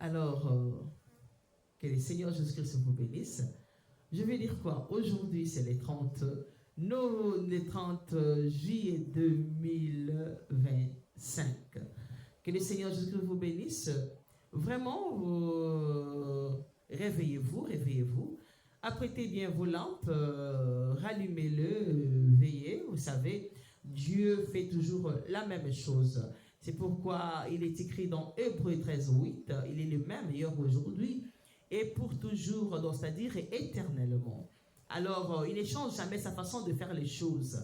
Alors, que le Seigneur Jésus-Christ vous bénisse. Je vais dire quoi? Aujourd'hui, c'est les 30 juillet 2025. Que le Seigneur Jésus-Christ vous bénisse. Vraiment, réveillez-vous, réveillez-vous. Apprêtez bien vos lampes, rallumez-le, veillez. Vous savez, Dieu fait toujours la même chose. C'est pourquoi il est écrit dans Hébreux 13:8, il est le même hier aujourd'hui et pour toujours, c'est-à-dire éternellement. Alors, il ne change jamais sa façon de faire les choses.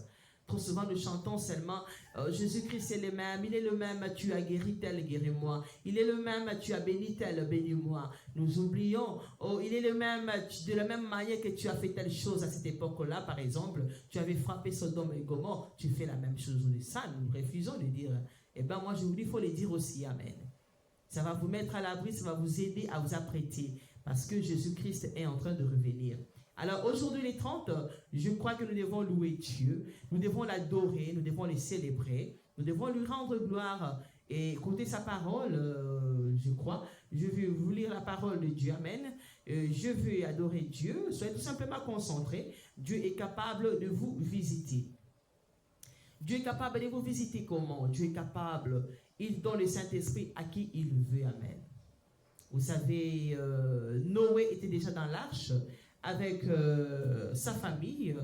Trop souvent, nous chantons seulement Jésus-Christ est le même, il est le même, tu as guéri tel, guéris-moi. Il est le même, tu as béni tel, bénis-moi. Nous oublions, il est le même, de la même manière que tu as fait telle chose à cette époque-là, par exemple, tu avais frappé Sodome et Gomorrhe, tu fais la même chose de ça. Nous refusons de dire. Eh bien, moi, je vous dis, il faut le dire aussi, amen. Ça va vous mettre à l'abri, ça va vous aider à vous apprêter, parce que Jésus-Christ est en train de revenir. Alors, aujourd'hui, les 30, je crois que nous devons louer Dieu, nous devons l'adorer, nous devons le célébrer, nous devons lui rendre gloire et écouter sa parole, je crois. Je vais vous lire la parole de Dieu, amen. Je veux adorer Dieu, soyez tout simplement concentrés. Dieu est capable de vous visiter. Dieu est capable de vous visiter comment? Dieu est capable, il donne le Saint-Esprit à qui il veut, amen. Vous savez, Noé était déjà dans l'arche avec sa famille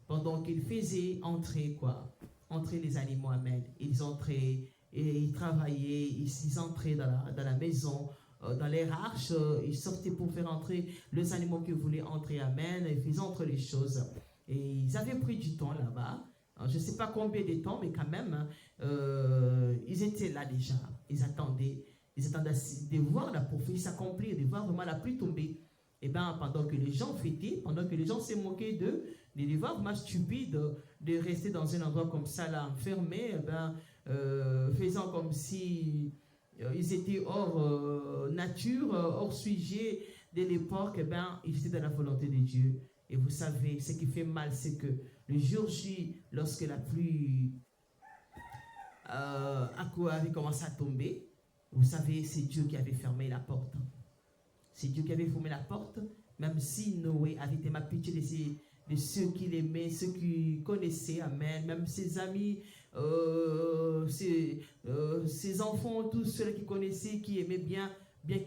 pendant qu'il faisait entrer les animaux, amen. Ils entraient et ils travaillaient, ils entraient dans la maison, dans les arches, ils sortaient pour faire entrer les animaux qui voulaient entrer, amen. Ils faisaient entrer les choses. Et ils avaient pris du temps là-bas. Je ne sais pas combien de temps, mais quand même, ils étaient là déjà. Ils attendaient de voir la prophétie s'accomplir, de voir vraiment la pluie tomber. Et bien, pendant que les gens fêtaient, pendant que les gens se moquaient de les voir vraiment stupides, de rester dans un endroit comme ça, là, enfermés, faisant comme si ils étaient hors nature, hors sujet de l'époque, ils étaient dans la volonté de Dieu. Et vous savez, ce qui fait mal, c'est que le jour J, lorsque la pluie avait commencé à tomber, vous savez, c'est Dieu qui avait fermé la porte. C'est Dieu qui avait fermé la porte, même si Noé avait tellement pitié de ceux qu'il aimait, ceux qu'il connaissait, amen, même ses amis, ses enfants, tous ceux qu'il connaissait, qui aimaient bien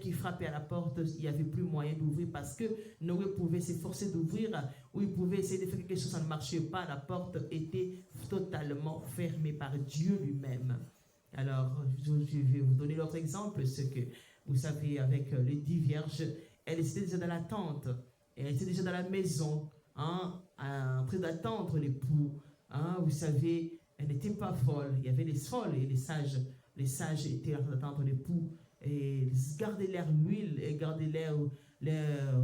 qu'il frappait à la porte, il n'y avait plus moyen d'ouvrir parce que Noé pouvait s'efforcer d'ouvrir ou il pouvait essayer de faire quelque chose, ça ne marchait pas, la porte était totalement fermée par Dieu lui-même. Alors, je vais vous donner l'autre exemple, ce que vous savez avec les 10 vierges, elles étaient déjà dans la tente, elles étaient déjà dans la maison, en train d'attendre l'époux. Vous savez, elles n'étaient pas folles, il y avait les folles et les sages. Les sages étaient en train d'attendre l'époux. Et garder leur huile et garder leur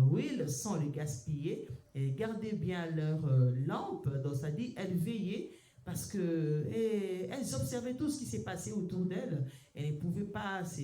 huile sans le gaspiller et garder bien leur lampe, donc c'est-à-dire elles veillaient parce que elles observaient tout ce qui s'est passé autour d'elles. Elles ne pouvaient pas se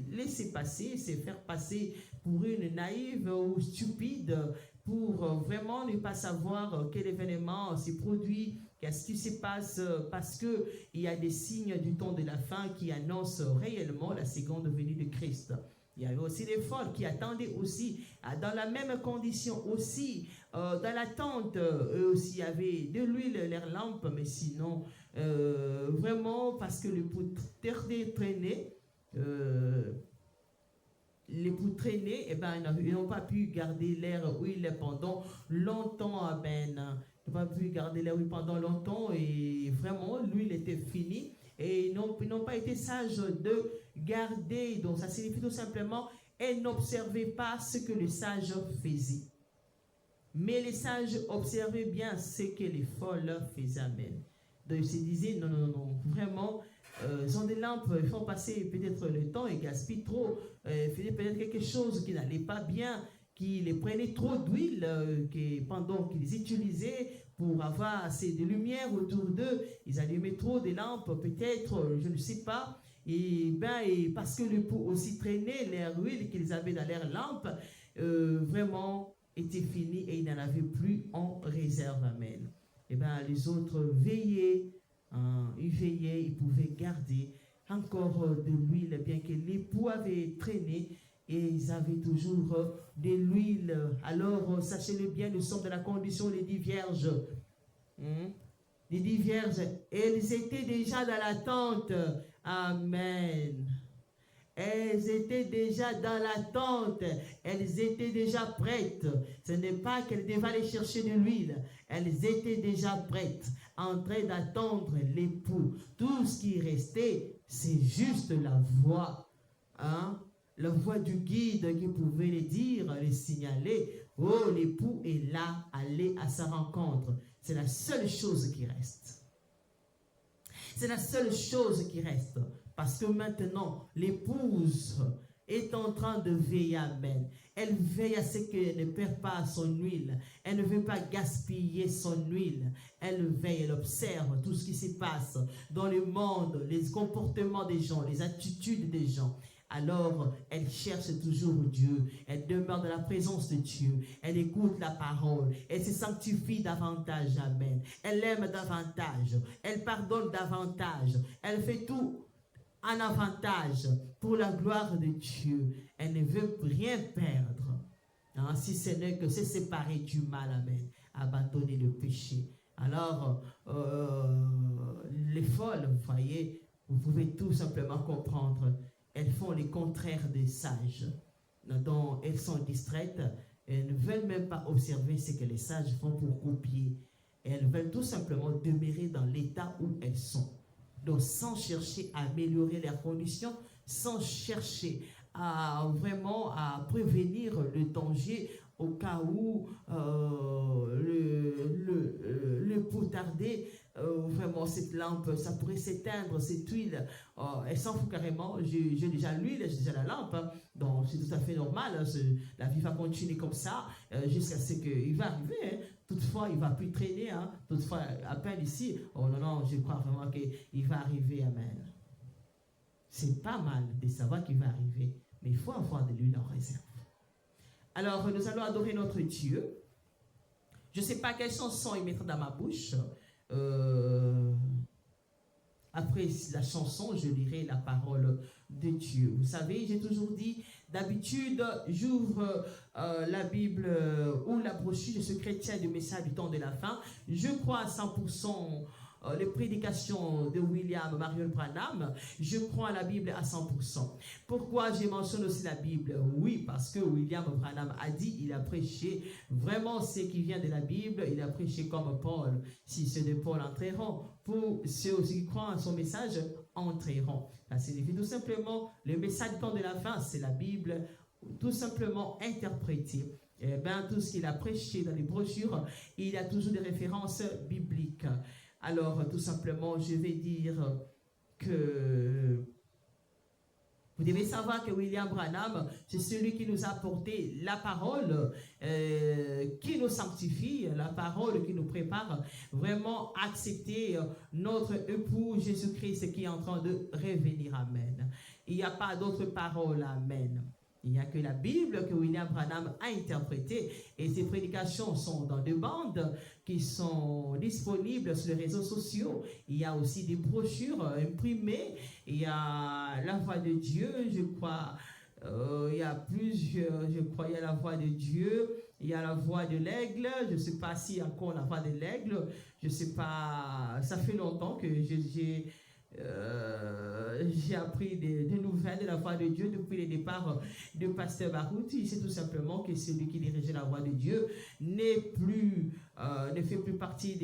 laisser passer, se faire passer pour une naïve ou stupide pour vraiment ne pas savoir quel événement s'est produit, qu'est-ce qui se passe, parce qu'il y a des signes du temps de la fin qui annoncent réellement la seconde venue de Christ. Il y avait aussi des folles qui attendaient aussi, dans la même condition aussi, dans l'attente, eux aussi il y avait de l'huile, leurs lampes, mais sinon, vraiment, parce que le poutre traînait, les poutres traînaient, ils n'ont pas pu garder leur huile pendant longtemps, amen. Ils n'ont pas pu garder leur huile pendant longtemps et vraiment, l'huile était finie. Et ils n'ont pas été sages de garder. Donc, ça signifie tout simplement, elles n'observaient pas ce que les sages faisaient. Mais les sages observaient bien ce que les folles faisaient. Amen. Donc, ils se disaient, non, vraiment, ils ont des lampes, ils font passer peut-être le temps et gaspillent trop, faisaient peut-être quelque chose qui n'allait pas bien, qui les prenaient trop d'huile pendant qu'ils utilisaient pour avoir assez de lumière autour d'eux. Ils allumaient trop des lampes, peut-être, je ne sais pas. Et parce que le pot aussi traînait, leur huile qu'ils avaient dans leurs lampes, vraiment était fini et ils n'en avaient plus en réserve. Amen. Et les autres veillaient, ils pouvaient garder encore de l'huile, bien que l'époux avait traîné et ils avaient toujours de l'huile. Alors, sachez-le bien, nous sommes dans la condition des 10 vierges. Les 10 vierges, elles étaient déjà dans l'attente. Amen. Elles étaient déjà dans l'attente. Elles étaient déjà prêtes. Ce n'est pas qu'elles devaient aller chercher de l'huile. Elles étaient déjà prêtes, en train d'attendre l'époux. Tout ce qui restait, c'est juste la voix. La voix du guide qui pouvait les dire, les signaler. Oh, l'époux est là, allez à sa rencontre. C'est la seule chose qui reste. C'est la seule chose qui reste. Parce que maintenant, l'épouse est en train de veiller, amen. Elle veille à ce qu'elle ne perd pas son huile. Elle ne veut pas gaspiller son huile. Elle veille, elle observe tout ce qui se passe dans le monde, les comportements des gens, les attitudes des gens. Alors, elle cherche toujours Dieu. Elle demeure dans la présence de Dieu. Elle écoute la parole. Elle se sanctifie davantage, amen. Elle aime davantage. Elle pardonne davantage. Elle fait tout en avantage pour la gloire de Dieu. Elle ne veut rien perdre. Si ce n'est que se séparer du mal, amen. Abandonner le péché. Alors, les folles, vous voyez, vous pouvez tout simplement comprendre. Elles font les contraires des sages. Donc, elles sont distraites. Elles ne veulent même pas observer ce que les sages font pour copier. Elles veulent tout simplement demeurer dans l'état où elles sont. Donc, sans chercher à améliorer leurs conditions, sans chercher à vraiment à prévenir le danger au cas où le potardé, vraiment cette lampe, ça pourrait s'éteindre, cette huile, elle s'en fout carrément. J'ai déjà l'huile, j'ai déjà la lampe, donc c'est tout à fait normal. La vie va continuer comme ça jusqu'à ce qu'il va arriver. Toutefois, il ne va plus traîner. Toutefois, à peine ici, oh non, je crois vraiment qu'il va arriver. Amen. C'est pas mal de savoir qu'il va arriver, mais il faut avoir de l'huile en réserve. Alors, nous allons adorer notre Dieu. Je ne sais pas quelle chanson il mettra dans ma bouche. Après la chanson, je lirai la parole de Dieu. Vous savez, j'ai toujours dit, d'habitude, j'ouvre la Bible ou la brochure, je suis chrétien du message du temps de la fin. Je crois à 100% les prédications de William Marion Branham. Je crois à la Bible à 100%. Pourquoi je mentionne aussi la Bible? Oui, parce que William Branham a dit, il a prêché vraiment ce qui vient de la Bible. Il a prêché comme Paul. Si ceux de Paul entreront, pour ceux qui croient à son message, entreront. Ça signifie tout simplement, le message du temps de la fin, c'est la Bible, tout simplement interprétée. Et bien, tout ce qu'il a prêché dans les brochures, il y a toujours des références bibliques. Alors, tout simplement, je vais dire que vous devez savoir que William Branham, c'est celui qui nous a apporté la parole, qui nous sanctifie, la parole qui nous prépare vraiment à accepter notre époux Jésus-Christ qui est en train de revenir. Amen. Il n'y a pas d'autre parole. Amen. Il n'y a que la Bible que William Branham a interprétée et ses prédications sont dans des bandes qui sont disponibles sur les réseaux sociaux. Il y a aussi des brochures imprimées. Il y a la voix de Dieu, je crois. Il y a plusieurs, je crois, il y a la voix de Dieu. Il y a la voix de l'aigle. Je ne sais pas s'il y a encore la voix de l'aigle. Je ne sais pas. Ça fait longtemps que j'ai appris des nouvelles de la voix de Dieu depuis le départ de Pasteur Barouti. C'est tout simplement que celui qui dirigeait la voix de Dieu ne fait plus partie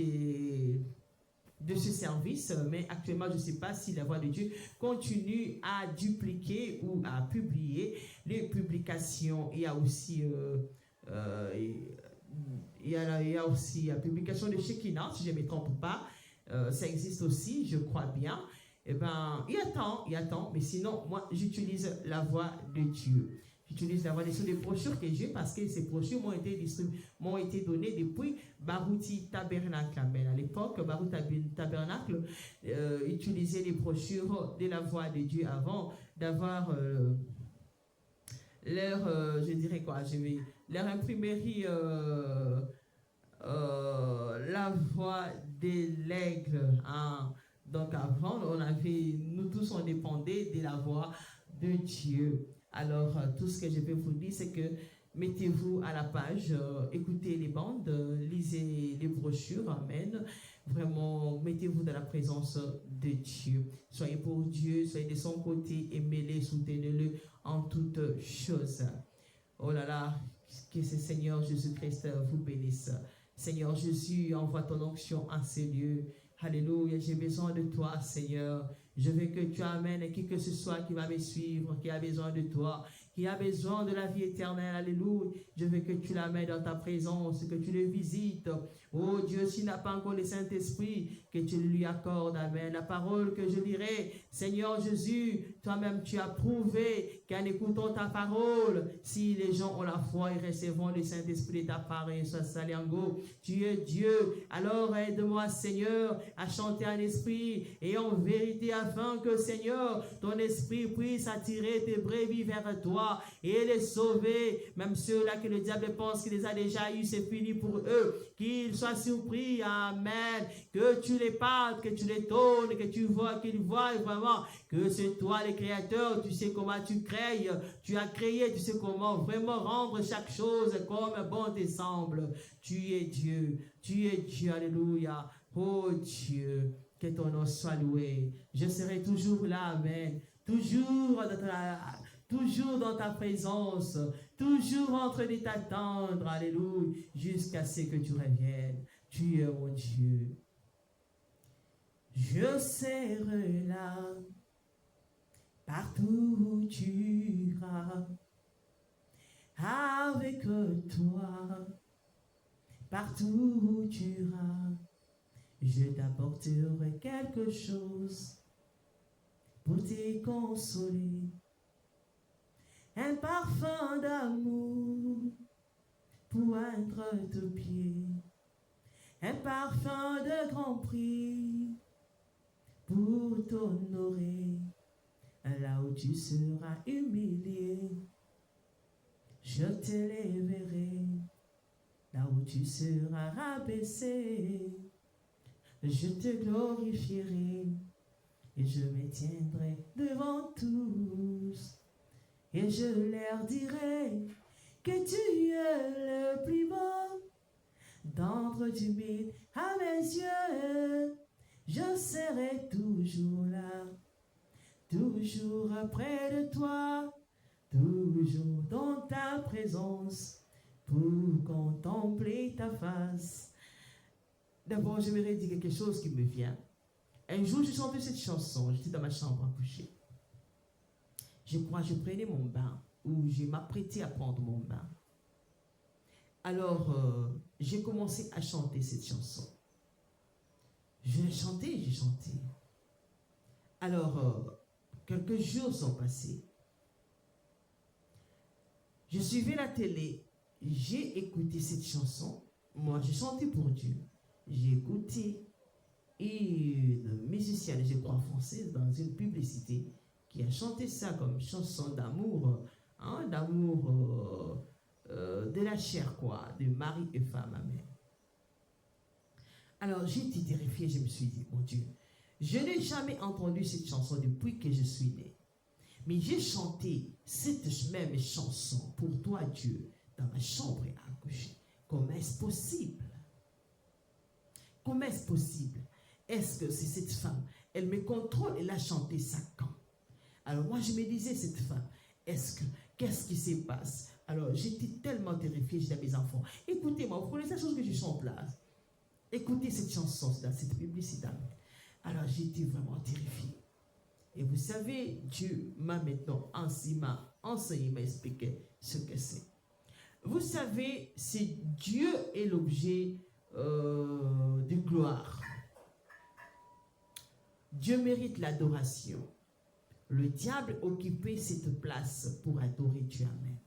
de ce service, mais actuellement je ne sais pas si la voix de Dieu continue à dupliquer ou à publier les publications. Il y a aussi il y a aussi la publication de Shekinah, si je ne me trompe pas. Ça existe aussi, je crois bien. Eh bien, il attend, mais sinon, moi, j'utilise la voix de Dieu. J'utilise la voix de Dieu, des brochures que j'ai, parce que ces brochures m'ont été données depuis Barouti Tabernacle. Mais à l'époque, Barouti Tabernacle utilisait les brochures de la voix de Dieu avant d'avoir leur imprimerie, la voix de l'aigle. Donc avant, nous tous on dépendait de la voix de Dieu. Alors, tout ce que je peux vous dire, c'est que mettez-vous à la page, écoutez les bandes, lisez les brochures, amen. Vraiment, mettez-vous dans la présence de Dieu. Soyez pour Dieu, soyez de son côté, aimez-le, soutenez-le en toutes choses. Oh là là, que ce Seigneur Jésus-Christ vous bénisse. Seigneur Jésus, envoie ton onction en ces lieux. Alléluia, j'ai besoin de toi, Seigneur. Je veux que tu amènes qui que ce soit qui va me suivre, qui a besoin de toi, qui a besoin de la vie éternelle. Alléluia. Je veux que tu l'amènes dans ta présence, que tu le visites. Oh Dieu, s'il n'a pas encore le Saint-Esprit, que tu lui accordes. Amen. La parole que je lirai, Seigneur Jésus, toi-même tu as prouvé qu'en écoutant ta parole, si les gens ont la foi, ils recevront le Saint-Esprit de ta part. Tu es Dieu. Alors aide-moi, Seigneur, à chanter en esprit et en vérité, afin que, Seigneur, ton esprit puisse attirer tes brebis vers toi et les sauver. Même ceux-là que le diable pense qu'il les a déjà eus, c'est fini pour eux. Qu'ils soient surpris. Amen. Que tu les parles, que tu les tournes, que tu vois, qu'ils voient vraiment que c'est toi le créateur. Tu sais comment tu crées. Tu as créé, tu sais comment vraiment rendre chaque chose comme bon te semble. Tu es Dieu. Tu es Dieu. Alléluia. Oh Dieu. Que ton nom soit loué. Je serai toujours là, amen. Toujours dans ta présence. Toujours en train de t'attendre, alléluia, jusqu'à ce que tu reviennes. Tu es mon Dieu. Je serai là, partout où tu iras, avec toi, partout où tu iras. Je t'apporterai quelque chose pour te consoler. Un parfum d'amour pour être tes pieds. Un parfum de grand prix pour t'honorer. Là où tu seras humilié, je t'élèverai. Là où tu seras rabaissé, je te glorifierai et je me tiendrai devant tous et je leur dirai que tu es le plus beau d'entre du milieu à mes yeux. Je serai toujours là, toujours près de toi, toujours dans ta présence pour contempler ta face. D'abord, j'aimerais dire quelque chose qui me vient. Un jour, j'ai chanté cette chanson. J'étais dans ma chambre à coucher. Je crois que je prenais mon bain ou je m'apprêtais à prendre mon bain. Alors, j'ai commencé à chanter cette chanson. Je l'ai chantée, j'ai chanté. Alors, quelques jours sont passés. Je suivais la télé. J'ai écouté cette chanson. Moi, j'ai chanté pour Dieu. J'ai écouté une musicienne, je crois française, dans une publicité, qui a chanté ça comme chanson d'amour, hein, d'amour de la chair, quoi, de mari et femme, amen. Alors j'ai été terrifiée, je me suis dit, mon Dieu, je n'ai jamais entendu cette chanson depuis que je suis née. Mais j'ai chanté cette même chanson pour toi, Dieu, dans ma chambre à coucher. Comment est-ce possible? Comment est-ce possible? Est-ce que c'est cette femme? Elle me contrôle, elle a chanté ça quand? Alors moi je me disais, cette femme, qu'est-ce qui se passe? Alors j'étais tellement terrifiée, j'ai dit à mes enfants, écoutez-moi, vous connaissez la chose que je chante là? Écoutez cette chanson, cette publicité. Alors j'étais vraiment terrifiée. Et vous savez, Dieu m'a maintenant enseigné, m'a expliqué ce que c'est. Vous savez, c'est Dieu est l'objet de gloire. Dieu mérite l'adoration. Le diable occupait cette place pour adorer Dieu. Amen.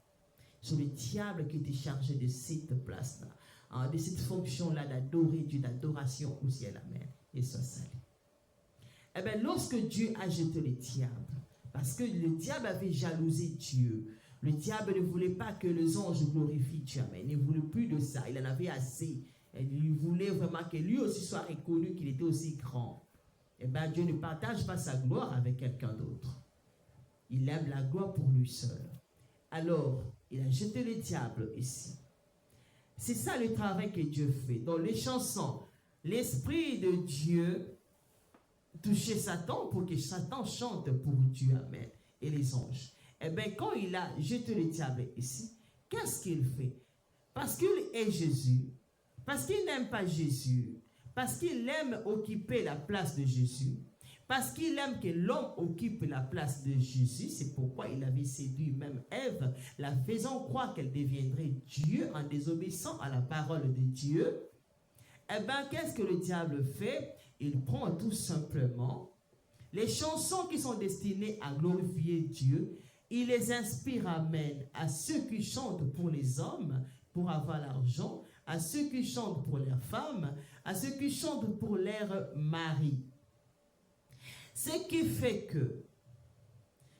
C'est le diable qui était chargé de cette place-là, hein, de cette fonction-là d'adorer Dieu, d'adoration au ciel. Amen. Et ça, salut. Eh bien, lorsque Dieu a jeté le diable, parce que le diable avait jalousé Dieu, le diable ne voulait pas que les anges glorifient Dieu. Amen. Il ne voulait plus de ça. Il en avait assez. Il voulait vraiment que lui aussi soit reconnu qu'il était aussi grand. Eh bien, Dieu ne partage pas sa gloire avec quelqu'un d'autre. Il aime la gloire pour lui seul. Alors, il a jeté le diable ici. C'est ça le travail que Dieu fait. Dans les chansons, l'Esprit de Dieu touchait Satan pour que Satan chante pour Dieu. Amen. Et les anges. Eh bien, quand il a jeté le diable ici, qu'est-ce qu'il fait? Parce qu'il est Jésus, parce qu'il n'aime pas Jésus, parce qu'il aime occuper la place de Jésus, parce qu'il aime que l'homme occupe la place de Jésus, c'est pourquoi il avait séduit même Ève, la faisant croire qu'elle deviendrait Dieu en désobéissant à la parole de Dieu. Eh bien, qu'est-ce que le diable fait? Il prend tout simplement les chansons qui sont destinées à glorifier Dieu, il les inspire, amen, à ceux qui chantent pour les hommes, pour avoir l'argent, à ceux qui chantent pour leurs femmes, à ceux qui chantent pour leurs maris. Ce qui fait que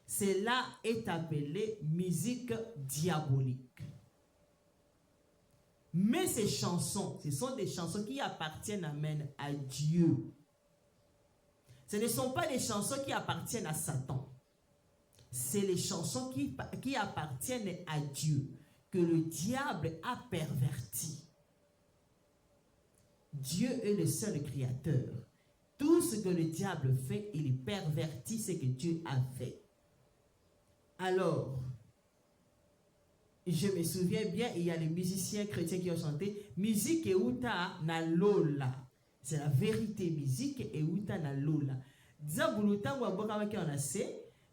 cela est appelé musique diabolique. Mais ces chansons, ce sont des chansons qui appartiennent, amen, à Dieu. Ce ne sont pas des chansons qui appartiennent à Satan. C'est les chansons qui appartiennent à Dieu, que le diable a perverti. Dieu est le seul créateur. Tout ce que le diable fait, il pervertit ce que Dieu a fait. Alors, je me souviens bien, il y a les musiciens chrétiens qui ont chanté « Musique et uta na lola ». C'est la vérité, musique et uta na lola.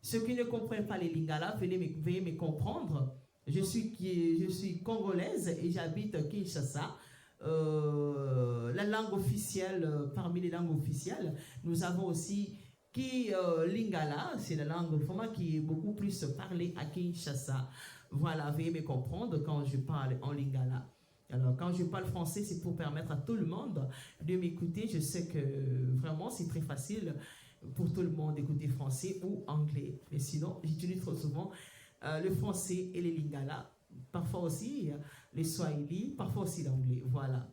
Ceux qui ne comprennent pas les lingala, veuillez me comprendre. Je suis congolaise et j'habite Kinshasa. La langue officielle, parmi les langues officielles, nous avons aussi Lingala, c'est la langue qui est beaucoup plus parlée à Kinshasa. Voilà, veuillez me comprendre quand je parle en Lingala. Alors, quand je parle français, c'est pour permettre à tout le monde de m'écouter. Je sais que vraiment, c'est très facile pour tout le monde d'écouter français ou anglais. Mais sinon, j'utilise trop souvent le français et les Lingala. Parfois aussi les Swahili, parfois aussi l'anglais. Voilà.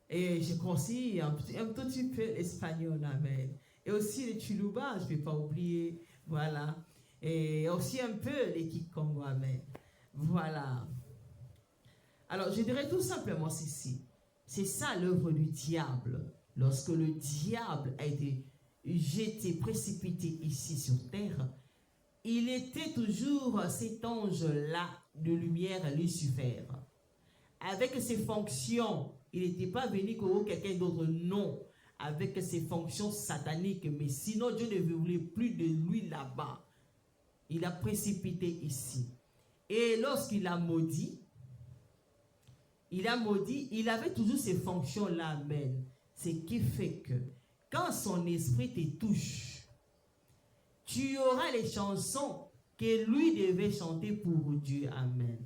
Et je crois aussi un tout petit peu l'espagnol. Amen. Et aussi le Tuluba, je ne vais pas oublier. Voilà. Et aussi un peu les Kikongo. Amen. Voilà. Alors, je dirais tout simplement ceci. C'est ça l'œuvre du diable. Lorsque le diable a été jeté, précipité ici sur terre, il était toujours cet ange-là de lumière, Lucifer. Avec ses fonctions, il n'était pas venu comme quelqu'un d'autre, non. Avec ses fonctions sataniques, mais sinon Dieu ne voulait plus de lui là-bas. Il a précipité ici. Et lorsqu'il a maudit, il avait toujours ces fonctions-là, amen. Ce qui fait que quand son esprit te touche, tu auras les chansons que lui devait chanter pour Dieu, amen.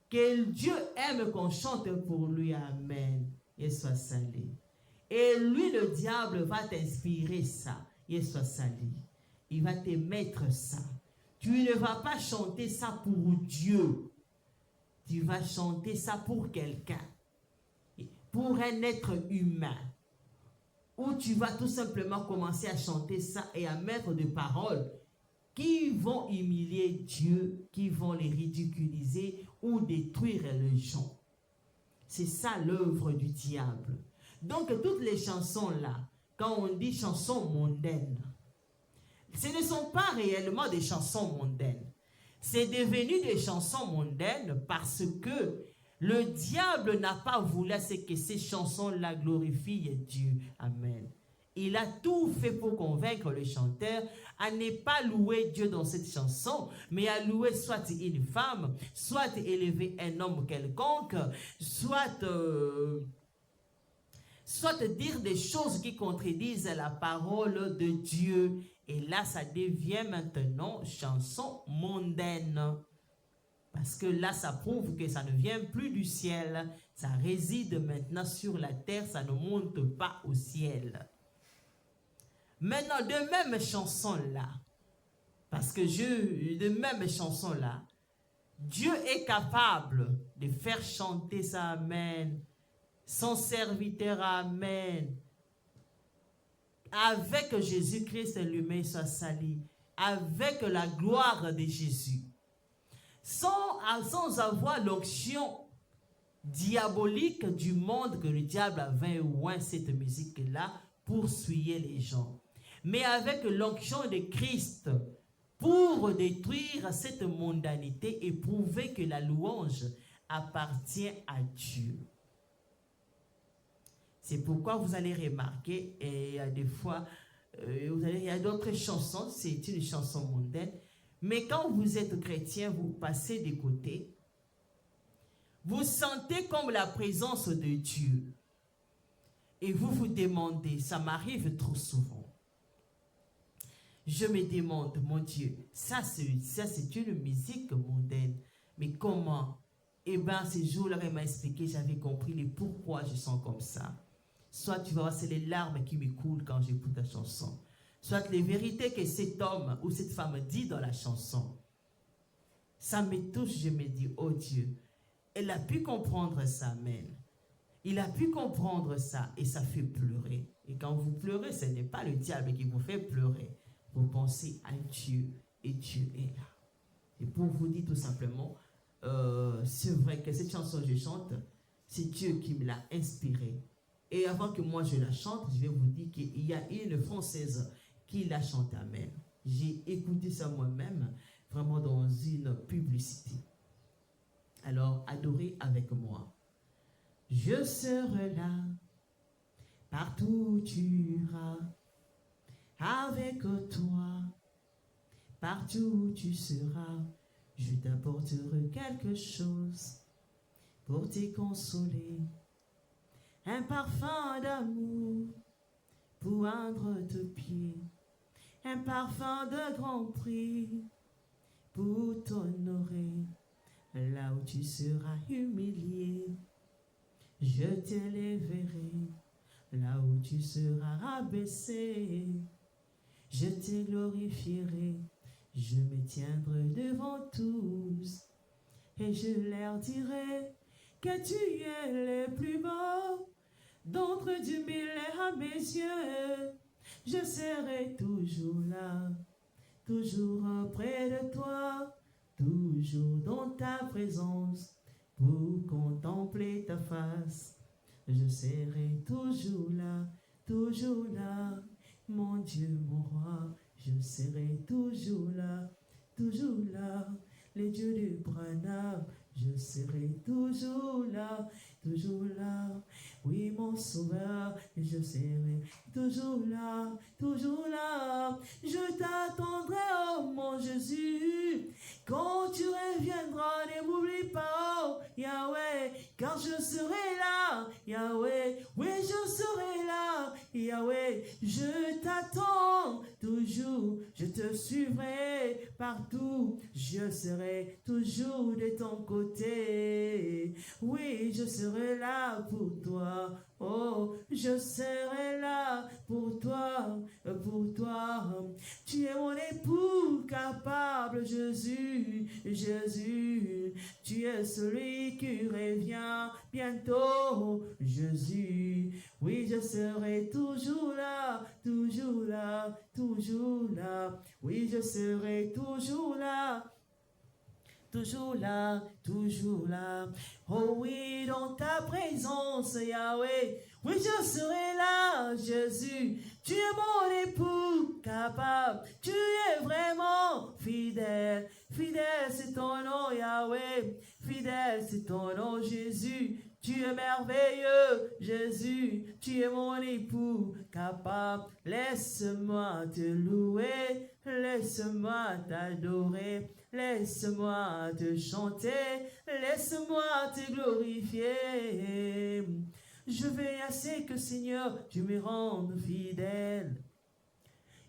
Que Dieu aime qu'on chante pour lui, amen. Et soit salé. Et lui, le diable, va t'inspirer ça. Et soit salé. Il va te mettre ça. Tu ne vas pas chanter ça pour Dieu. Tu vas chanter ça pour quelqu'un. Pour un être humain. Ou tu vas tout simplement commencer à chanter ça et à mettre des paroles qui vont humilier Dieu, qui vont les ridiculiser ou détruire les gens. C'est ça l'œuvre du diable. Donc toutes les chansons là, quand on dit chansons mondaines, ce ne sont pas réellement des chansons mondaines. C'est devenu des chansons mondaines parce que le diable n'a pas voulu que ces chansons-là glorifient Dieu. Amen. Il a tout fait pour convaincre le chanteur à ne pas louer Dieu dans cette chanson, mais à louer soit une femme, soit élever un homme quelconque, soit dire des choses qui contredisent la parole de Dieu. Et là, ça devient maintenant chanson mondaine. Parce que là, ça prouve que ça ne vient plus du ciel. Ça réside maintenant sur la terre, ça ne monte pas au ciel. Maintenant, de même chanson-là, parce que de même chanson-là, Dieu est capable de faire chanter ça, amen, son serviteur, amen, avec Jésus-Christ lui-même soit sali, avec la gloire de Jésus. sans avoir l'onction diabolique du monde que le diable avait oint cette musique-là pour souiller les gens. Mais avec l'onction de Christ pour détruire cette mondanité et prouver que la louange appartient à Dieu. C'est pourquoi vous allez remarquer, et il y a des fois, il y a d'autres chansons, c'est une chanson mondaine, mais quand vous êtes chrétien, vous passez de côté, vous sentez comme la présence de Dieu. Et vous vous demandez, ça m'arrive trop souvent. Je me demande, mon Dieu, ça c'est une musique mondaine. Mais comment? Eh bien, ce jour-là, il m'a expliqué, j'avais compris le pourquoi je sens comme ça. Soit tu vas voir, c'est les larmes qui me coulent quand j'écoute la chanson. Soit les vérités que cet homme ou cette femme dit dans la chanson. Ça me touche, je me dis, oh Dieu, elle a pu comprendre ça, amen. Il a pu comprendre ça et ça fait pleurer. Et quand vous pleurez, ce n'est pas le diable qui vous fait pleurer. Vous pensez à Dieu et Dieu est là. Et pour vous dire tout simplement, c'est vrai que cette chanson que je chante, c'est Dieu qui me l'a inspirée. Et avant que moi je la chante, je vais vous dire qu'il y a une Française qui la chante, amen. J'ai écouté ça moi-même, vraiment dans une publicité. Alors, adorez avec moi. Je serai là, partout où tu iras, avec toi, partout où tu seras, je t'apporterai quelque chose pour te consoler, un parfum d'amour pour poindre tes pieds, un parfum de grand prix pour t'honorer, là où tu seras humilié. Je t'élèverai, là où tu seras rabaissé. Je te glorifierai, je me tiendrai devant tous. Et je leur dirai que tu es le plus beau d'entre du mille à mes yeux. Je serai toujours là, toujours près de toi, toujours dans ta présence. Pour contempler ta face, je serai toujours là, mon Dieu, mon roi, je serai toujours là, les dieux du Branham, je serai toujours là, oui mon sauveur, je serai toujours là, je t'attendrai, oh mon Jésus, quand tu reviendras, ne m'oublie pas, oh Yahweh, car je serai là, Yahweh, oui je serai là, Yahweh, je t'attends toujours, je te suivrai partout, je serai toujours de ton côté, oui je serai là pour toi, oh je serai là pour toi, tu es mon époux capable, Jésus, tu es celui qui revient bientôt, Jésus, oui je serai toujours là, oui je serai toujours là, oh oui, dans ta présence, Yahweh, oui, je serai là, Jésus, tu es mon époux capable, tu es vraiment fidèle, c'est ton nom, Yahweh, fidèle c'est ton nom, Jésus, tu es merveilleux, Jésus, tu es mon époux capable, laisse-moi te louer, laisse-moi t'adorer, laisse-moi te chanter, laisse-moi te glorifier. Je vais assez que, Seigneur, tu me rendes fidèle.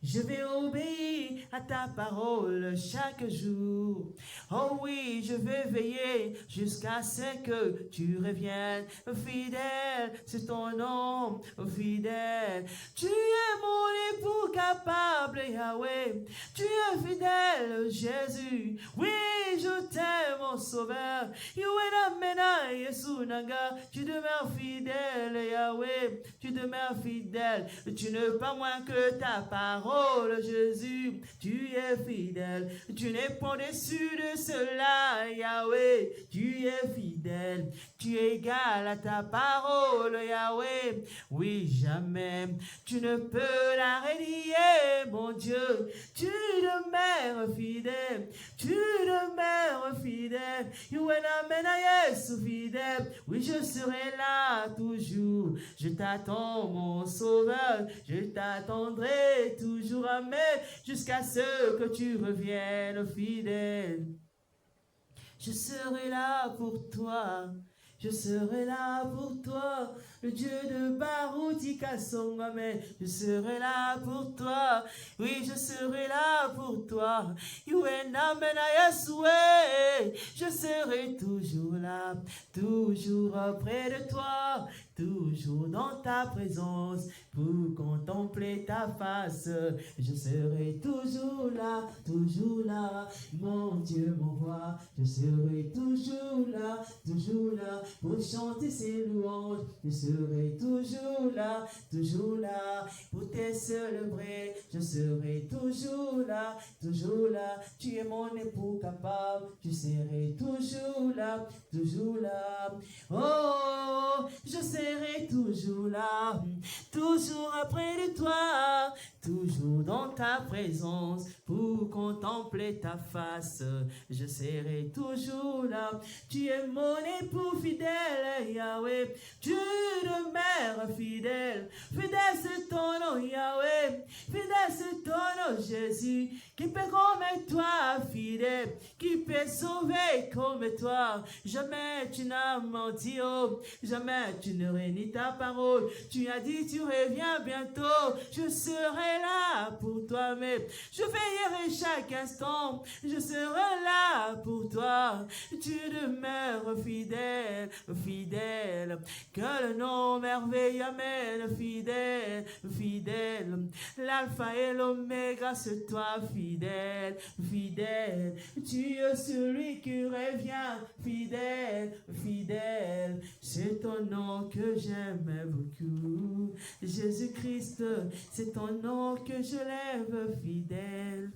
Je vais obéir à ta parole chaque jour. Oh oui, je vais veiller jusqu'à ce que tu reviennes. Fidèle, c'est ton nom, fidèle. Tu es mon époux capable, Yahweh. Tu es fidèle, Jésus. Oui, je t'aime, sauveur. Yahweh Namena Yesunaga, tu demeures fidèle, Yahweh, tu demeures fidèle. Tu n'es pas moins que ta parole, Jésus, tu es fidèle. Tu n'es pas déçu de cela, Yahweh, tu es fidèle. Tu es égal à ta parole, Yahweh. Oui, jamais tu ne peux la renier, mon Dieu. Tu demeures fidèle. Tu demeures fidèle. Yahweh Namena Yesu fidèle. Oui, je serai là toujours. Je t'attends, mon sauveur. Je t'attendrai toujours, amen, jusqu'à ce que tu reviennes fidèle. Je serai là pour toi. Je serai là pour toi, le Dieu de Baroutika Songame. Je serai là pour toi, oui, je serai là pour toi. Je serai toujours là, toujours près de toi, toujours dans ta présence, pour contempler ta face. Je serai toujours là, mon Dieu, mon roi. Je serai toujours là, pour chanter ses louanges. Je serai toujours là, pour te célébrer. Je serai toujours là, tu es mon époux capable. Je serai toujours là, oh, je serai toujours là, toujours près de toi, toujours dans ta présence, pour contempler ta face. Je serai toujours là, tu es mon époux fidèle, Yahweh, tu demeures fidèle, fidèle c'est ton nom, Yahweh, fidèle c'est ton nom, Jésus, qui peut comme toi, fidèle, qui peut sauver comme toi. Jamais tu n'as menti, oh, jamais tu ne réunis ta parole. Tu as dit tu reviens bientôt, je serai là pour toi, mais je veillerai chaque instant, je serai là pour toi. Tu demeures fidèle, que le nom merveilleux amène, fidèle, l'alpha et l'oméga, c'est toi, fidèle, tu es celui qui revient, fidèle, c'est ton nom que j'aime beaucoup, Jésus-Christ, c'est ton nom que je lève, fidèle,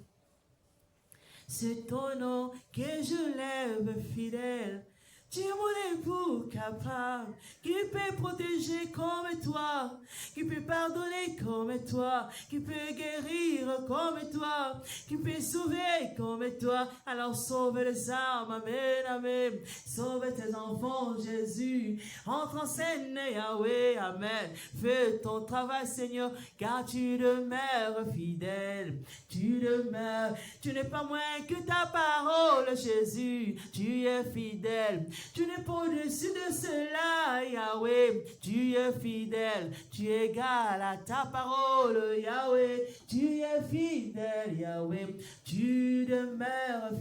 c'est ton nom que je lève, fidèle. Tu es mon époux capable, qui peut protéger comme toi, qui peut pardonner comme toi, qui peut guérir comme toi, qui peut sauver comme toi. Alors sauve les âmes, amen, amen. Sauve tes enfants, Jésus. Entre en scène, Yahweh, amen. Fais ton travail, Seigneur, car tu demeures fidèle. Tu demeures, tu n'es pas moins que ta parole, Jésus. Tu es fidèle. Tu n'es pas au-dessus de cela, Yahweh. Tu es fidèle. Tu es égal à ta parole, Yahweh. Tu es fidèle, Yahweh. Tu demeures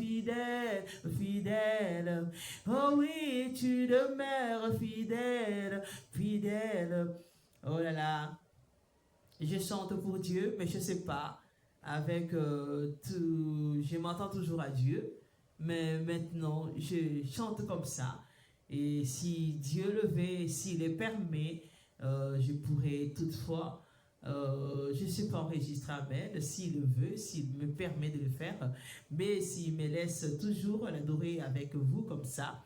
fidèle. Oh oui, tu demeures fidèle. Oh là là. Je chante pour Dieu, mais je ne sais pas. Avec tout, je m'entends toujours à Dieu. Mais maintenant, je chante comme ça. Et si Dieu le veut, s'il le permet, je pourrais toutefois, je ne suis pas enregistré, amen, s'il le veut, s'il me permet de le faire. Mais s'il me laisse toujours l'adorer avec vous comme ça.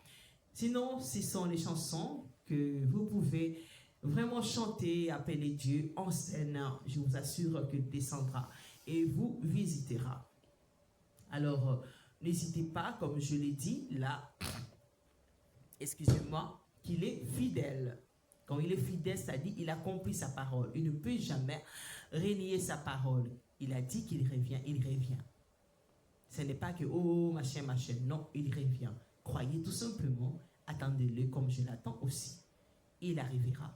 Sinon, ce sont les chansons que vous pouvez vraiment chanter, appeler Dieu en scène. Je vous assure qu'il descendra et vous visitera. Alors, n'hésitez pas, comme je l'ai dit, là, excusez-moi, qu'il est fidèle. Quand il est fidèle, c'est-à-dire qu'il accomplit sa parole. Il ne peut jamais renier sa parole. Il a dit qu'il revient, il revient. Ce n'est pas que, oh, machin, non, il revient. Croyez tout simplement, attendez-le comme je l'attends aussi. Il arrivera.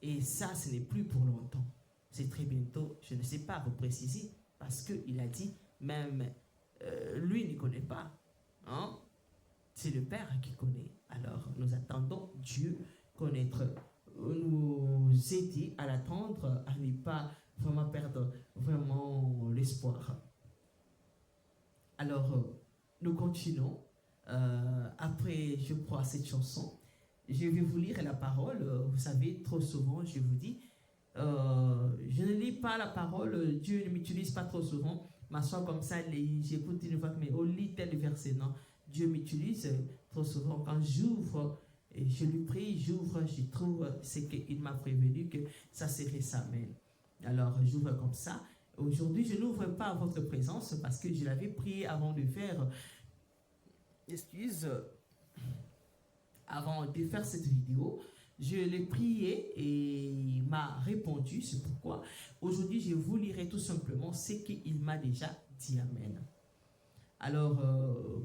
Et ça, ce n'est plus pour longtemps. C'est très bientôt, je ne sais pas vous préciser, parce qu'il a dit, même... lui ne connaît pas. Hein? C'est le Père qui connaît. Alors, nous attendons Dieu connaître, nous aider à l'attendre, à ne pas vraiment perdre vraiment l'espoir. Alors, nous continuons. après, je crois, cette chanson, je vais vous lire la parole. Vous savez, trop souvent, je vous dis, je ne lis pas la parole, Dieu ne m'utilise pas trop souvent. M'assois comme ça, j'écoute une fois, mais on lit tel verset. Non, Dieu m'utilise trop souvent. Quand j'ouvre, et je lui prie, j'ouvre, je trouve ce qu'il m'a prévenu que ça serait ça. Mais alors, j'ouvre comme ça. Aujourd'hui, je n'ouvre pas à votre présence parce que je l'avais prié avant de faire. Excuse. Avant de faire cette vidéo, je l'ai prié et il m'a répondu. C'est pourquoi aujourd'hui, je vous lirai tout simplement ce qu'il m'a déjà dit. Amen. Alors,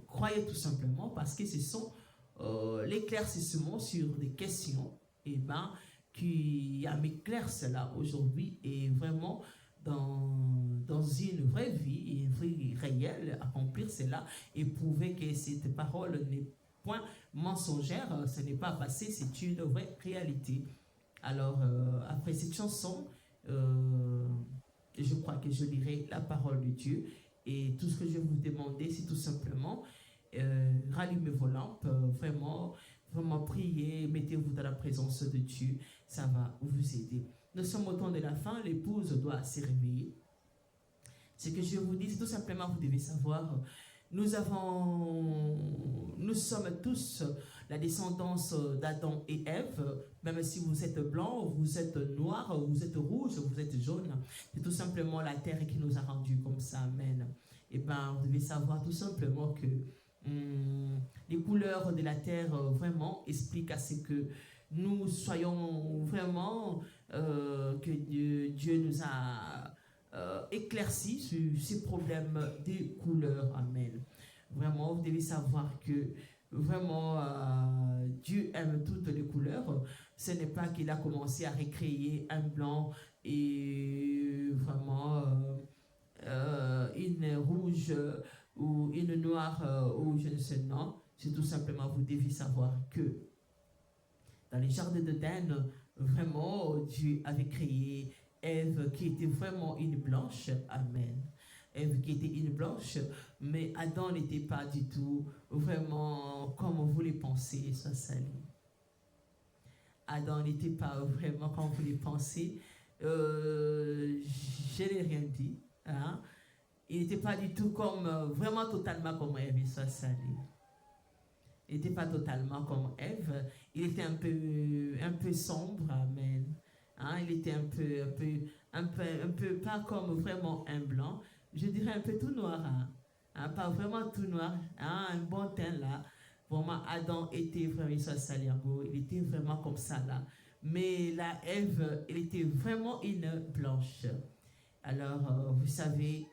croyez tout simplement parce que ce sont l'éclaircissement sur des questions qui m'éclaircissent là aujourd'hui et vraiment dans une vraie vie, une vie réelle, accomplir cela et prouver que cette parole n'est point mensongère, ce n'est pas passé, c'est une vraie réalité. Alors, après cette chanson, je crois que je lirai la parole de Dieu et tout ce que je vais vous demander, c'est tout simplement rallumez vos lampes, vraiment priez, mettez-vous dans la présence de Dieu, ça va vous aider. Nous sommes au temps de la fin, l'épouse doit se réveiller. Ce que je vous dis, c'est tout simplement, vous devez savoir, nous sommes tous la descendance d'Adam et Ève, même si vous êtes blanc, vous êtes noir, vous êtes rouge, vous êtes jaune. C'est tout simplement la terre qui nous a rendus comme ça. Amen. Et vous devez savoir tout simplement que les couleurs de la terre vraiment expliquent à ce que nous soyons vraiment, que Dieu nous a éclairci sur ces problèmes des couleurs. Amen. Vraiment, vous devez savoir que vraiment Dieu aime toutes les couleurs. Ce n'est pas qu'il a commencé à recréer un blanc et vraiment une rouge ou une noire ou je ne sais non. C'est tout simplement, vous devez savoir que dans les jardins d'Éden, vraiment Dieu avait créé Ève qui était vraiment une blanche. Amen. Ève qui était une blanche, mais Adam n'était pas du tout vraiment comme vous les pensez, soit sali. Adam n'était pas vraiment comme vous les pensez. Je n'ai rien dit. Hein? Il n'était pas du tout comme, vraiment totalement comme Ève, soit sali. Il n'était pas totalement comme Ève. Il était un peu sombre. Amen. Hein, il était un peu pas comme vraiment un blanc, je dirais un peu tout noir, hein, pas vraiment tout noir, hein, un bon teint là. Vraiment, Adam était vraiment, il était vraiment comme ça là. Mais la Ève, elle était vraiment une blanche. Alors, vous savez,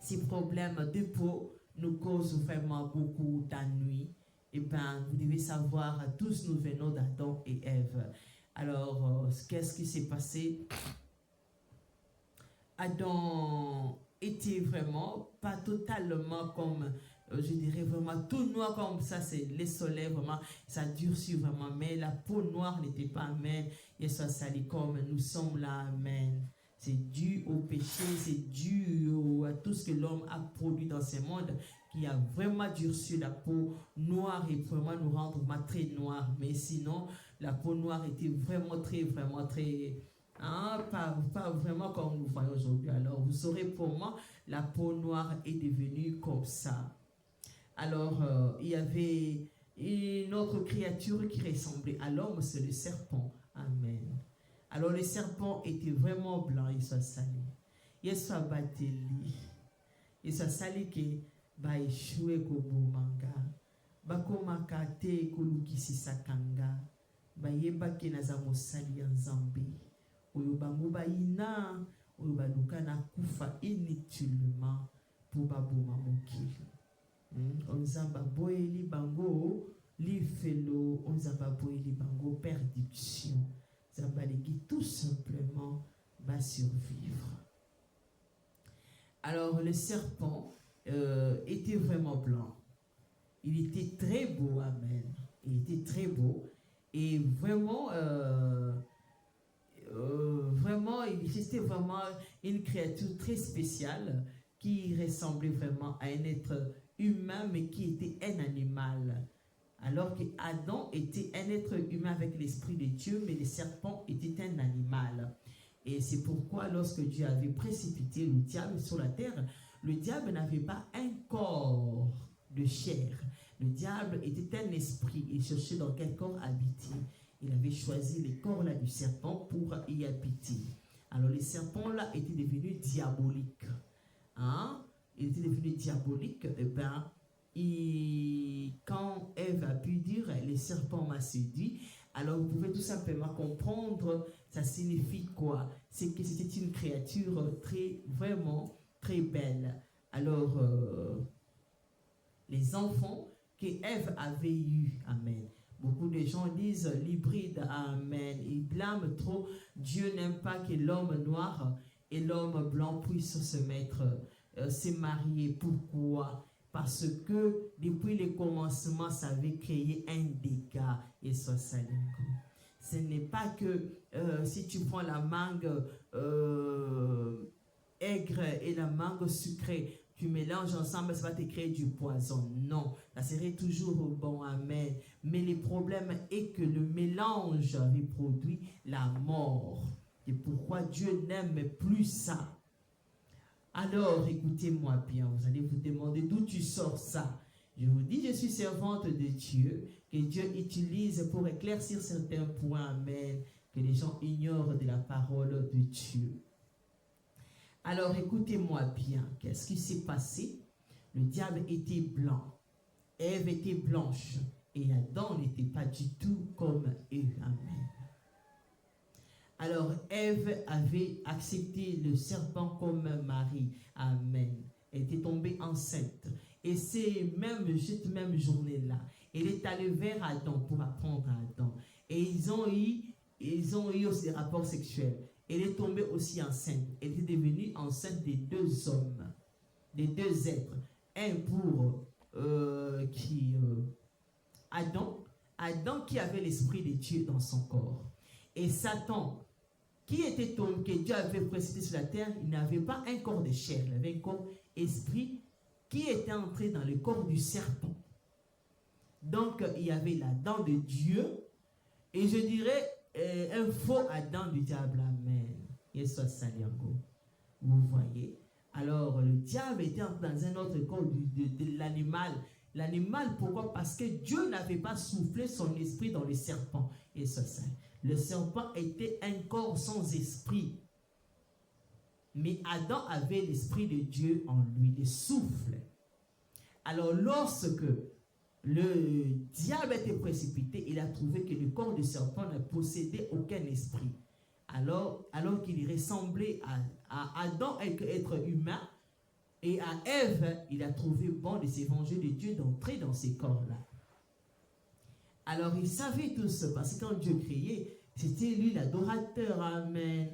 ces problèmes de peau nous causent vraiment beaucoup d'ennui. Et vous devez savoir, tous nous venons d'Adam et Ève. Alors, qu'est-ce qui s'est passé? Adam était vraiment pas totalement comme, je dirais vraiment tout noir comme ça, c'est les soleils vraiment, ça durcit vraiment, mais la peau noire n'était pas, amen, et soit sali comme nous sommes là, amen. C'est dû au péché, c'est dû à tout ce que l'homme a produit dans ce monde qui a vraiment durci la peau noire et vraiment nous rendre vraiment très noir. Mais sinon, la peau noire était vraiment très, hein, pas vraiment comme nous voyons aujourd'hui. Alors, vous saurez pour moi, la peau noire est devenue comme ça. Alors, il y avait une autre créature qui ressemblait à l'homme, c'est le serpent. Amen. Alors, le serpent était vraiment blanc, il soit sali. Il soit bateli. Il soit sali que ba échoué kobo manga. Ba komaka te kolukisi sakanga. Ba yeba ke naza mosali ya Nzambe. Oyo bango ba ina, oyo ba lukana kufa inutilement pour ba boma mokili. Onzamba boeli bango lifelo, onzamba boeli bango perdition. Zambaleki tout simplement va survivre. Alors le serpent était vraiment blanc. Il était très beau, amen. Il était très beau et vraiment, c'était vraiment une créature très spéciale qui ressemblait vraiment à un être humain, mais qui était un animal. Alors que Adam était un être humain avec l'Esprit de Dieu, mais le serpent était un animal. Et c'est pourquoi lorsque Dieu avait précipité le diable sur la terre, le diable n'avait pas un corps de chair. Le diable était un esprit. Il cherchait dans quel corps habiter. Il avait choisi le corps là du serpent pour y habiter. Alors le serpent là était devenu diabolique. Hein? Il était devenu diabolique. Et ben, quand Ève a pu dire le serpent m'a séduit, alors vous pouvez tout simplement comprendre ça signifie quoi. C'est que c'était une créature vraiment très belle. Alors les enfants que Ève avait eu, amen. Beaucoup de gens disent l'hybride, amen. Ils blâment trop. Dieu n'aime pas que l'homme noir et l'homme blanc puissent se marier. Pourquoi? Parce que depuis le commencement, ça avait créé un dégât. Et ça, ce n'est pas que si tu prends la mangue aigre et la mangue sucrée, tu mélanges ensemble, ça va te créer du poison. Non, ça serait toujours bon, amen. Mais le problème est que le mélange avait produit la mort. Et pourquoi Dieu n'aime plus ça? Alors, écoutez-moi bien, vous allez vous demander d'où tu sors ça. Je vous dis, je suis servante de Dieu, que Dieu utilise pour éclaircir certains points, amen, que les gens ignorent de la parole de Dieu. Alors, écoutez-moi bien, qu'est-ce qui s'est passé? Le diable était blanc, Ève était blanche, et Adam n'était pas du tout comme eux, amen. Alors, Ève avait accepté le serpent comme mari. Amen. Elle était tombée enceinte. Et cette même journée-là, elle est allée vers Adam pour apprendre à Adam. Et ils ont eu aussi des rapports sexuels. Elle est tombée aussi enceinte. Elle était devenue enceinte des deux hommes, des deux êtres. Un pour Adam qui avait l'esprit de Dieu dans son corps. Et Satan, qui était tombé, que Dieu avait précipité sur la terre, il n'avait pas un corps de chair, il avait un corps esprit qui était entré dans le corps du serpent. Donc, il y avait la dent de Dieu, et je dirais un faux Adam du diable, amen. Yesu Saliango. Vous voyez? Alors, le diable était entré dans un autre corps de l'animal. L'animal, pourquoi? Parce que Dieu n'avait pas soufflé son esprit dans le serpent. Et ça, le serpent était un corps sans esprit. Mais Adam avait l'esprit de Dieu en lui, le souffle. Alors, lorsque le diable était précipité, il a trouvé que le corps du serpent ne possédait aucun esprit. Alors qu'il ressemblait à Adam, être humain, et à Ève, il a trouvé bon de se venger de Dieu d'entrer dans ces corps-là. Alors, il savait tout ça, parce que quand Dieu créait, c'était lui l'adorateur, amen.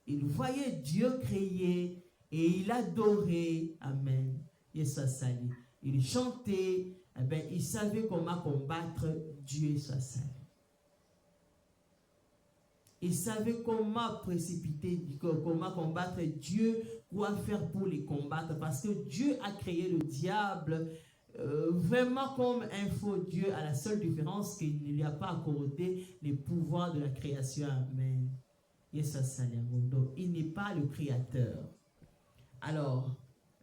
Il voyait Dieu créer, et il adorait, amen. Yesu sali. Il chantait, eh bien, il savait comment combattre Dieu, Yesu sali. Il savait comment précipiter, comment combattre Dieu, quoi faire pour les combattre, parce que Dieu a créé le diable vraiment comme un faux Dieu, à la seule différence qu'il ne lui a pas accordé les pouvoirs de la création. Amen. Il n'est pas le créateur. Alors,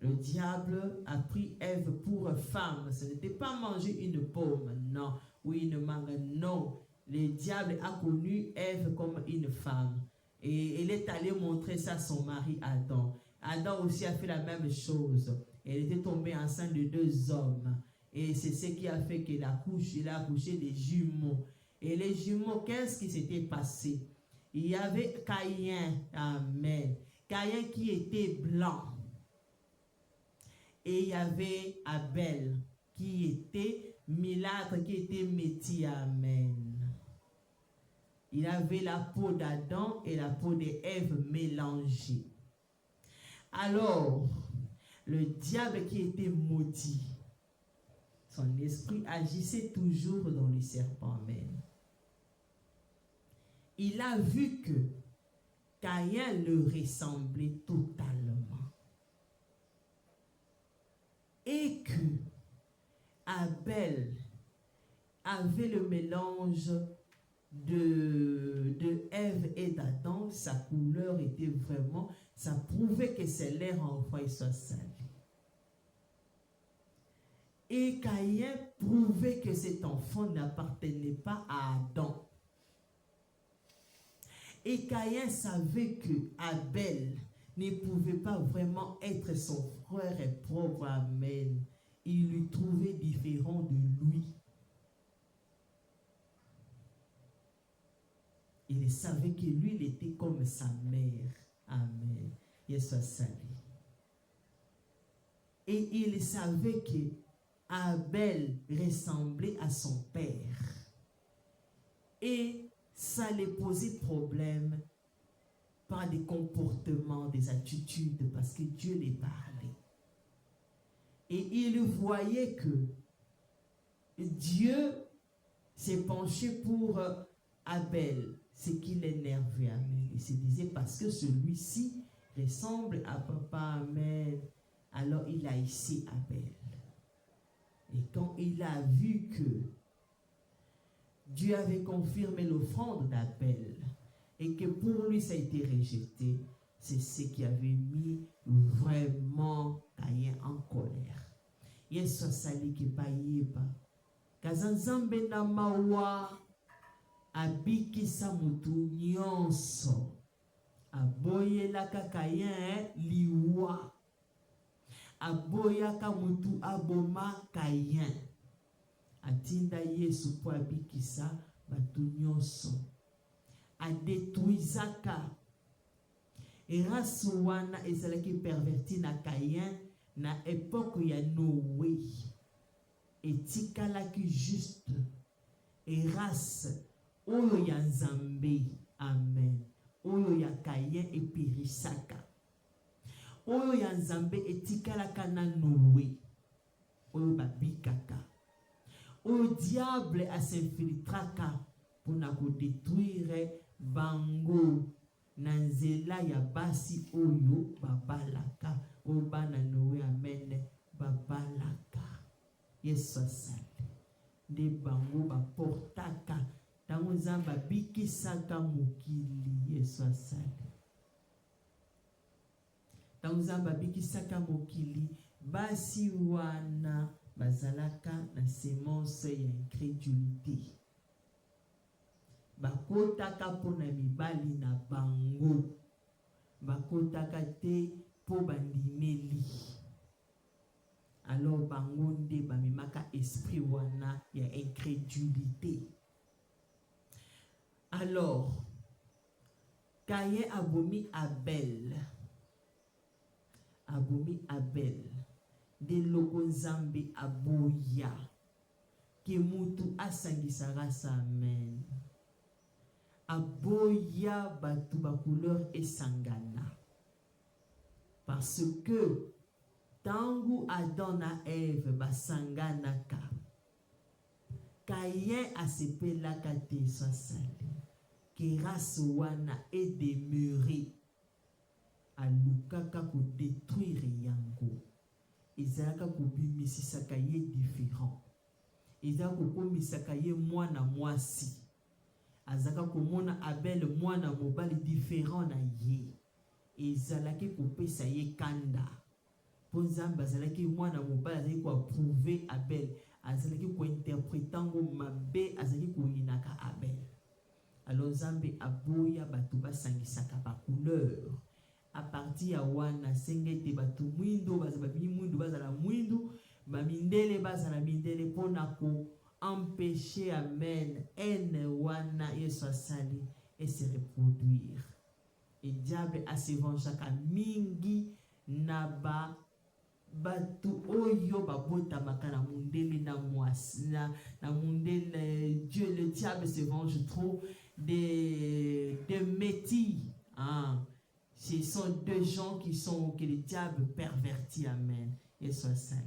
le diable a pris Ève pour femme. Ce n'était pas manger une pomme, non, ou une mangue, non. Le diable a connu Ève comme une femme. Et elle est allée montrer ça à son mari Adam. Adam aussi a fait la même chose. Elle était tombée enceinte de deux hommes. Et c'est ce qui a fait qu'il a accouché des jumeaux. Et les jumeaux, qu'est-ce qui s'était passé? Il y avait Caïn, amen. Caïn qui était blanc. Et il y avait Abel qui était milâtre, qui était métis, amen. Il avait la peau d'Adam et la peau d'Ève mélangée. Alors, le diable qui était maudit, son esprit agissait toujours dans le serpent, amen. Il a vu que Caïn le ressemblait totalement. Et que Abel avait le mélange de Ève et d'Adam, sa couleur était vraiment, ça prouvait que c'est leur enfant et soit sali. Et Caïn prouvait que cet enfant n'appartenait pas à Adam. Et Caïn savait que Abel ne pouvait pas vraiment être son frère et propre. Amen. Il lui trouvait différent de lui. Il savait que lui, il était comme sa mère. Amen. Il soit sali. Et il savait que Abel ressemblait à son père. Et ça lui posait problème par des comportements, des attitudes, parce que Dieu les parlait. Et il voyait que Dieu s'est penché pour Abel, ce qui l'énervait. Amen. Il se disait, parce que celui-ci ressemble à papa, amen, alors il a ici Abel. Et quand il a vu que Dieu avait confirmé l'offrande d'Abel et que pour lui ça a été rejeté, c'est ce qui avait mis vraiment Caïn en colère. Yesu asali ke bayeba. Kazanzambe na mawa abikisa mutu nyonso. Aboyelaka Caïn liwa. Aboyaka mutu aboma Caïn. Atinda Yesu po abikisa batu nyonso. Adetruisaka. Erasu wana ezalaki perverti na Caïn na époque ya Noé. Etikalaki juste. Erasu oyo ya Nzambe. Amen. Oyo ya Caïn epirisaka. Oyo ya Nzambe etikalaka na Noé. Oyo babikaka. Oyo diable s'infiltraka pour na ko détruire bango na nzela ya basi oyo babalaka. Oyo bana Noé, amen, babalaka. Yesu asali. De bango baportaka. Tango Nzamba bikisaka mokili. Yesu asali. Tango Nzamba bikisaka mokili. Basi wana bazalaka na semence ya incrédulité. Bakotaka pona mibali na bango. Bakotaka te po bandimeli. Alors bango nde bamimaka esprit wana ya incrédulité. Alors Caïn abomi Abel. Abomi Abel. De loko Nzambe aboya. Ke mutu asangisaka sa, amen. Aboya batu ba couleur esangana. Parce que tangu Adam na Ève basanganaka. Caïn asepelaka te sasali. Ke race wana e demeuré. Alukaka ko détruire yango. Ezalaka kobimisisaka ye différent. Ezalaka kokomisaka ye mwana mwasi. Azaka komona Abel mwana mobali différent na ye. Ezalaki kopesa ye kanda. Po Nzambe azalaki mwana mobali azalaki ko approuver Abel. Azalaki ko interprétango mabe, azalaki ko yinaka Abel. Alors Nzambe aboya batu basangisaka ba couleur. À partir ya wana sengete batu mwindo bazala mwindu bazala mwindu, bamindele bazala mindele pona ko empêcher, amen, en wana Yesu asali et se reproduire. Et diable a se vengeaka mingi na batu oyo babota makana mundele na mwasi na mundele. Dieu, le diable se venge trop des métis. Hein? Ce sont deux gens que le diable pervertit, amen. Et soit sali.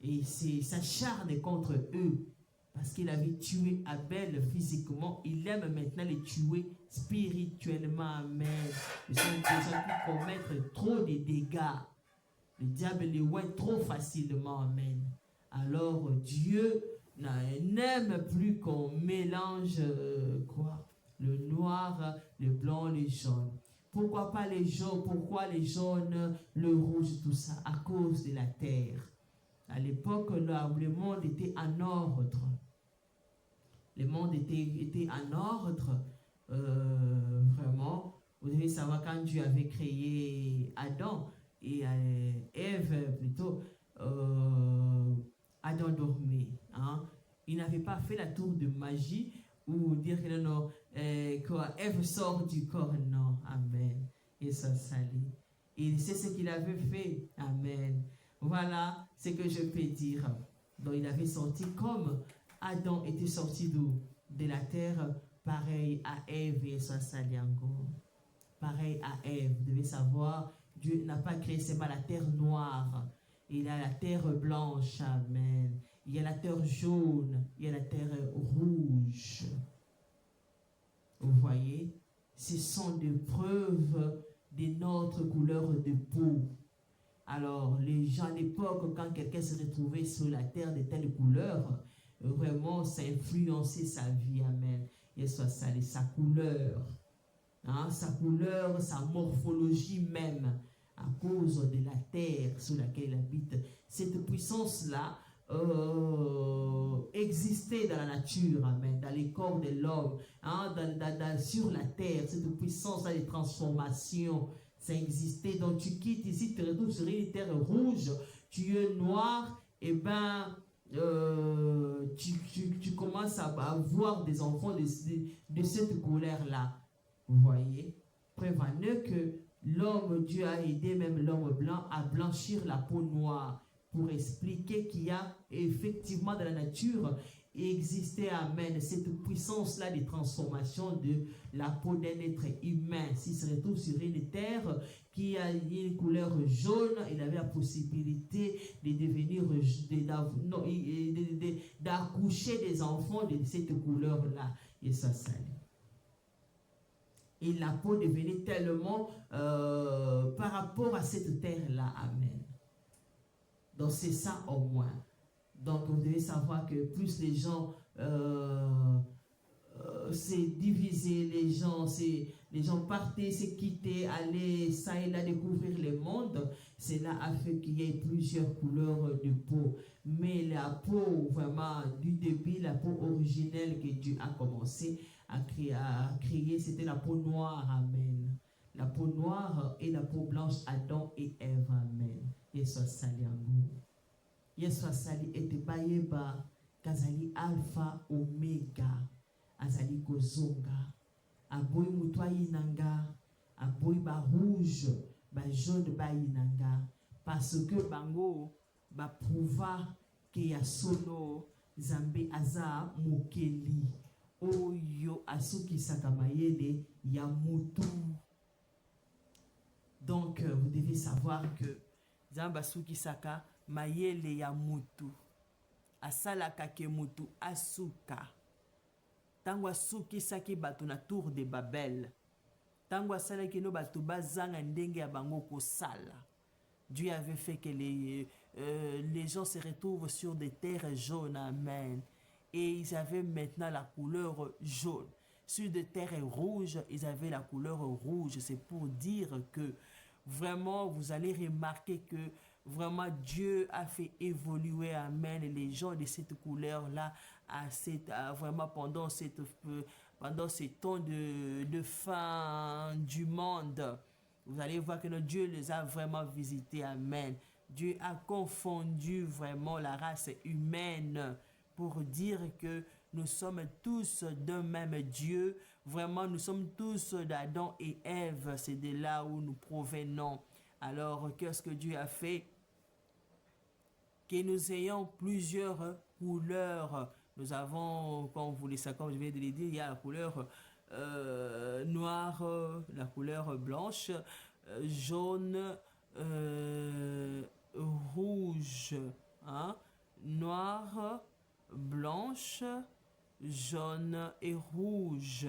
Et c'est s'acharne contre eux. Parce qu'il avait tué Abel physiquement. Il aime maintenant les tuer spirituellement, amen. Ce sont des gens qui commettent trop de dégâts. Le diable les voit trop facilement, amen. Alors Dieu n'aime plus qu'on mélange quoi? Le noir, le blanc, le jaune. Pourquoi pas les jaunes? Pourquoi les jaunes, le rouge, tout ça? À cause de la terre. À l'époque, le monde était en ordre. Le monde était en ordre. Vraiment, vous devez savoir quand Dieu avait créé Adam et Ève plutôt, Adam dormait. Hein? Il n'avait pas fait la tour de magie ou dire que non, quoi, Ève sort du corps. Non, amen. Et ça salit. Et c'est ce qu'il avait fait. Amen. Voilà ce que je peux dire. Donc il avait sorti comme Adam était sorti de la terre, pareil à Ève et ça salit encore. Pareil à Ève, vous devez savoir, Dieu n'a pas créé seulement la terre noire. Il a la terre blanche, amen. Il y a la terre jaune, il y a la terre rouge. Vous voyez, ce sont des preuves de notre couleur de peau. Alors, les gens à l'époque, quand quelqu'un se retrouvait sur la terre de telle couleur, vraiment, ça influençait sa vie, amen. Et soit ça, sa couleur. Hein, sa couleur, sa morphologie même, à cause de la terre sur laquelle il habite. Cette puissance-là existait dans la nature, amen, dans les corps de l'homme, hein, sur la terre, cette puissance-là de transformation, ça existait. Donc tu quittes ici, tu te retrouves sur une terre rouge, tu es noir, et ben tu commences à voir des enfants de cette couleur-là. Vous voyez, prévenez que l'homme, Dieu a aidé même l'homme blanc à blanchir la peau noire pour expliquer qu'il y a effectivement dans la nature existé, amen, cette puissance-là de transformation de la peau d'un être humain. S'il se retrouve sur une terre qui a une couleur jaune, il avait la possibilité de devenir, d'accoucher des enfants de cette couleur-là. Et ça salit. Et la peau devenait tellement par rapport à cette terre-là. Amen. Donc c'est ça au moins. Donc vous devez savoir que plus les gens s'est divisé, les gens partaient, s'est quittés, allaient ça et là découvrir le monde. Cela a fait qu'il y ait plusieurs couleurs de peau. Mais la peau vraiment du début, la peau originelle que Dieu a commencé à créer, c'était la peau noire, amen. La peau noire et la peau blanche, Adam et Ève, amen. Yesu asali yango. Yesu asali ete bayeba kazali alpha omega, azali kozonga. Aboyi mutu ayinanga, aboyi ba rouge, ba jaune bayinanga, parce que bango ba prouva ke ya solo Zambe aza mokeli. Oyo asukisaka mayele ya mutu. Donc vous devez savoir que Zambe asukisaka mayele ya mutu. Asalaka ke mutu asuka. Tango asukisaki bato na tour de Babel. Tango asalaki no bato bazanga ndenge ya bango kosala. Dieu avait fait que les gens se retrouvent sur des terres jaunes, amen. Et ils avaient maintenant la couleur jaune. Sur des terres rouges, ils avaient la couleur rouge. C'est pour dire que vraiment, vous allez remarquer que vraiment Dieu a fait évoluer, amen, les gens de cette couleur-là vraiment pendant ces temps de fin du monde. Vous allez voir que notre Dieu les a vraiment visités, amen. Dieu a confondu vraiment la race humaine pour dire que nous sommes tous d'un même Dieu. Vraiment, nous sommes tous d'Adam et Ève. C'est de là où nous provenons. Alors, qu'est-ce que Dieu a fait? Que nous ayons plusieurs couleurs. Nous avons, comme vous le savez, comme je viens de le dire, il y a la couleur noire, la couleur blanche, jaune, rouge, hein? Noir, blanche, jaune et rouge.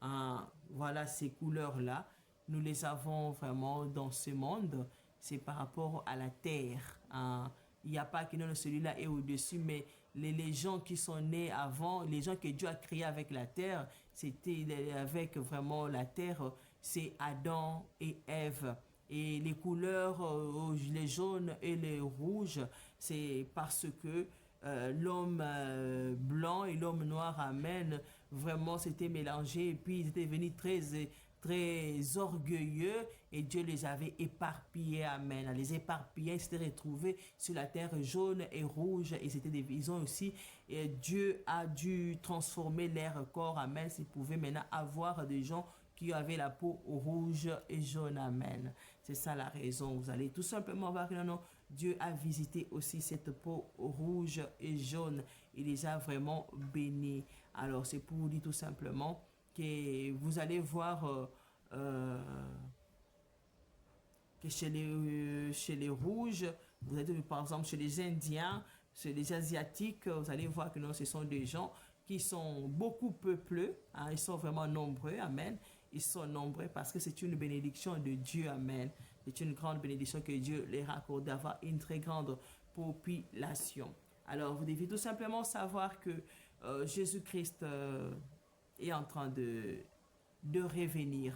Hein? Voilà ces couleurs-là. Nous les avons vraiment dans ce monde. C'est par rapport à la terre. Hein? Il n'y a pas que non, celui-là est au-dessus, mais les gens qui sont nés avant, les gens que Dieu a créés avec la terre, c'était avec vraiment la terre, c'est Adam et Ève. Et les couleurs, les jaunes et les rouges, c'est parce que l'homme blanc et l'homme noir, amen, vraiment s'étaient mélangés et puis ils étaient venus très orgueilleux et Dieu les avait éparpillés, amen. Les éparpillés, ils s'étaient retrouvés sur la terre jaune et rouge et ils ont aussi, et Dieu a dû transformer leur corps, amen, s'ils pouvaient maintenant avoir des gens qui avaient la peau rouge et jaune, amen. C'est ça la raison. Vous allez tout simplement voir que non, Dieu a visité aussi cette peau rouge et jaune. Il les a vraiment bénis. Alors c'est pour vous dire tout simplement que vous allez voir que chez les rouges, vous allez par exemple chez les Indiens, chez les Asiatiques, vous allez voir que non, ce sont des gens qui sont beaucoup peupleux, hein, ils sont vraiment nombreux, amen. Ils sont nombreux parce que c'est une bénédiction de Dieu, amen. C'est une grande bénédiction que Dieu leur accorde d'avoir une très grande population. Alors, vous devez tout simplement savoir que Jésus-Christ est en train de revenir.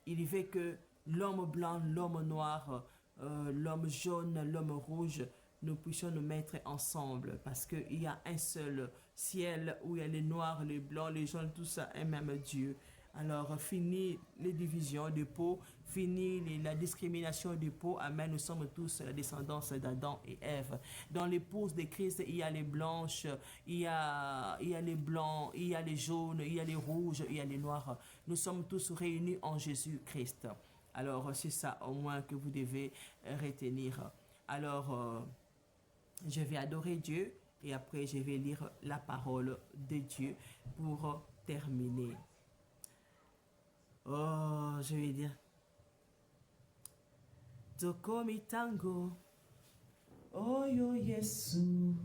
Il veut que l'homme blanc, l'homme noir, l'homme jaune, l'homme rouge, nous puissions nous mettre ensemble parce qu'il y a un seul ciel où il y a les noirs, les blancs, les jaunes, tout ça, un même Dieu. Alors, fini les divisions de peau, fini la discrimination de peau. Amen. Nous sommes tous la descendance d'Adam et Ève. Dans l'épouse de Christ, il y a les blanches, il y a les blancs, il y a les jaunes, il y a les rouges, il y a les noirs. Nous sommes tous réunis en Jésus-Christ. Alors, c'est ça au moins que vous devez retenir. Alors, je vais adorer Dieu et après, je vais lire la parole de Dieu pour terminer. Oh, je vais dire. Tokomi tango, oyo Yesu,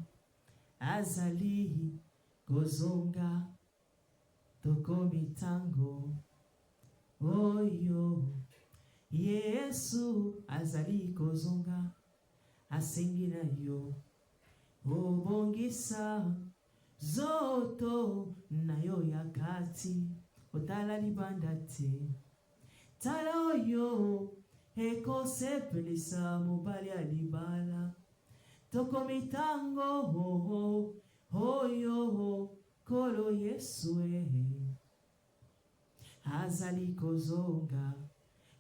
azali kozonga. Tokomi tango, oyo Yesu, azali kozonga. Asengi na yo, obongisa zoto na yo yakati. Otala libanda te tala oyo ekosepelisa mobali ya libala tokomi tango oyo kolo Yesu azali kozonga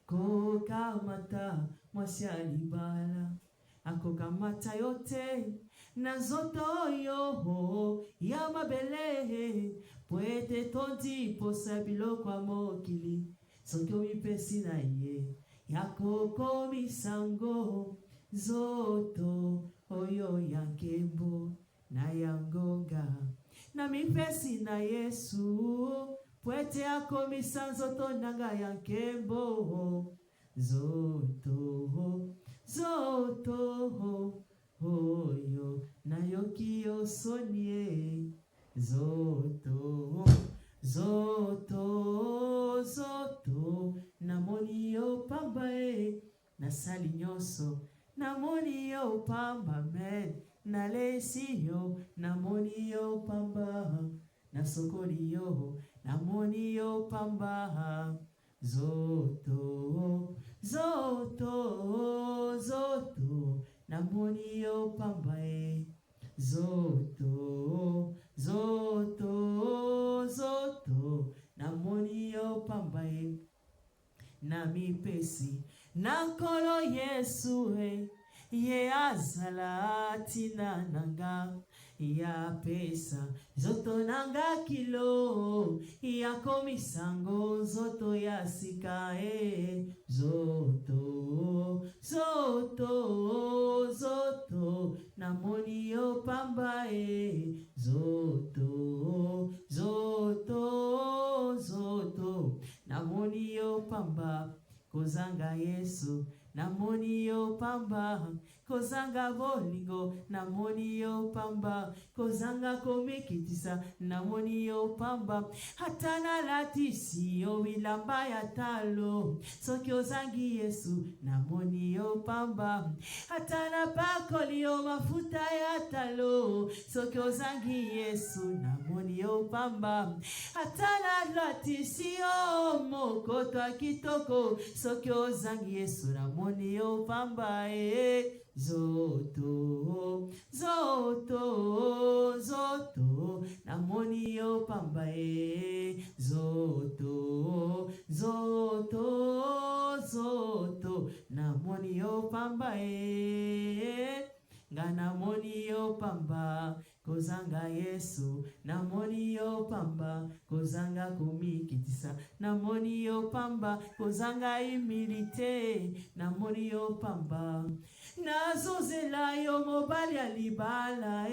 kokamata mwasi ya libala akokamata yo te na nzoto oyo ya mabele po ete tondi posa biloko ya mokili soki omipesi na ye yakokomisa ngo nzoto oyo ya nkembo na ya ngonga na mipesi na Yesu po ete akomisa nzoto nanga ya nkembo nzoto oyo nayoki yo soni zoto namoni yo pamba nasali nyonso namoni yo pamba men nalesi yo namoni yo pamba nasokoli yo namoni yo pamba zoto namoni yo pamba zoto namoni yo pamba na mipesi na nkolo Yesu ye azala tina nanga ya pesa zoto nanga kilo ya komisango zoto ya sika zoto namoni yo pamba zoto namoni yo pamba kozanga Yesu namoni yo pamba kozanga bolingo namoni yo pamba, kozanga komikitisa namoni yo pamba, hatana latisi yo bilamba ya talo, soki ozangi Yesu namoni yo pamba, hatana pakoli yo mafuta ya talo, soki ozangi Yesu namoni yo pamba, hatana latisi yo mokoto kitoko, soki ozangi Yesu namoni yo pamba. Zoto, zoto, zoto, namoni yo pamba. Zoto, zoto, zoto, namoni yo pamba. Ngana moni yo pamba, kozanga Yesu namoni yo pamba, kozanga kumikitisa namoni yo pamba, kozanga imilite namoni yo pamba, nazozela yo mobali ya libala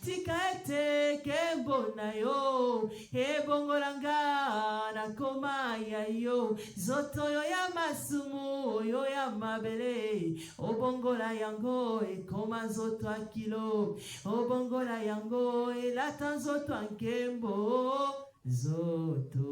tika ete kembo na yo ebongolanga nakoma ya yo, zoto yo ya masumu yo ya mabele obongola yango ekoma zoto akilo, obongola yango elata zoto ankembo, zoto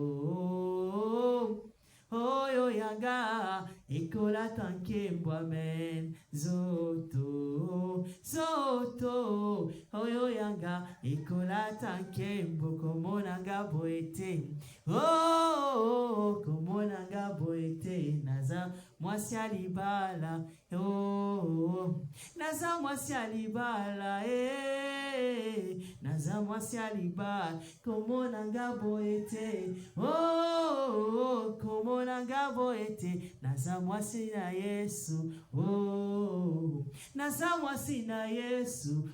oyo yanga ekola tankembo, amen. Zoto, zoto oyo yanga ekola tankembo, komonanga boete, oh komonanga boete, naza mwasi alibala, oh naza mwasi alibala, naza mwasi alibala, komonanga boete, oh komonanga boete, naza mwasi na Yesu, oh naza mwasi na Yesu,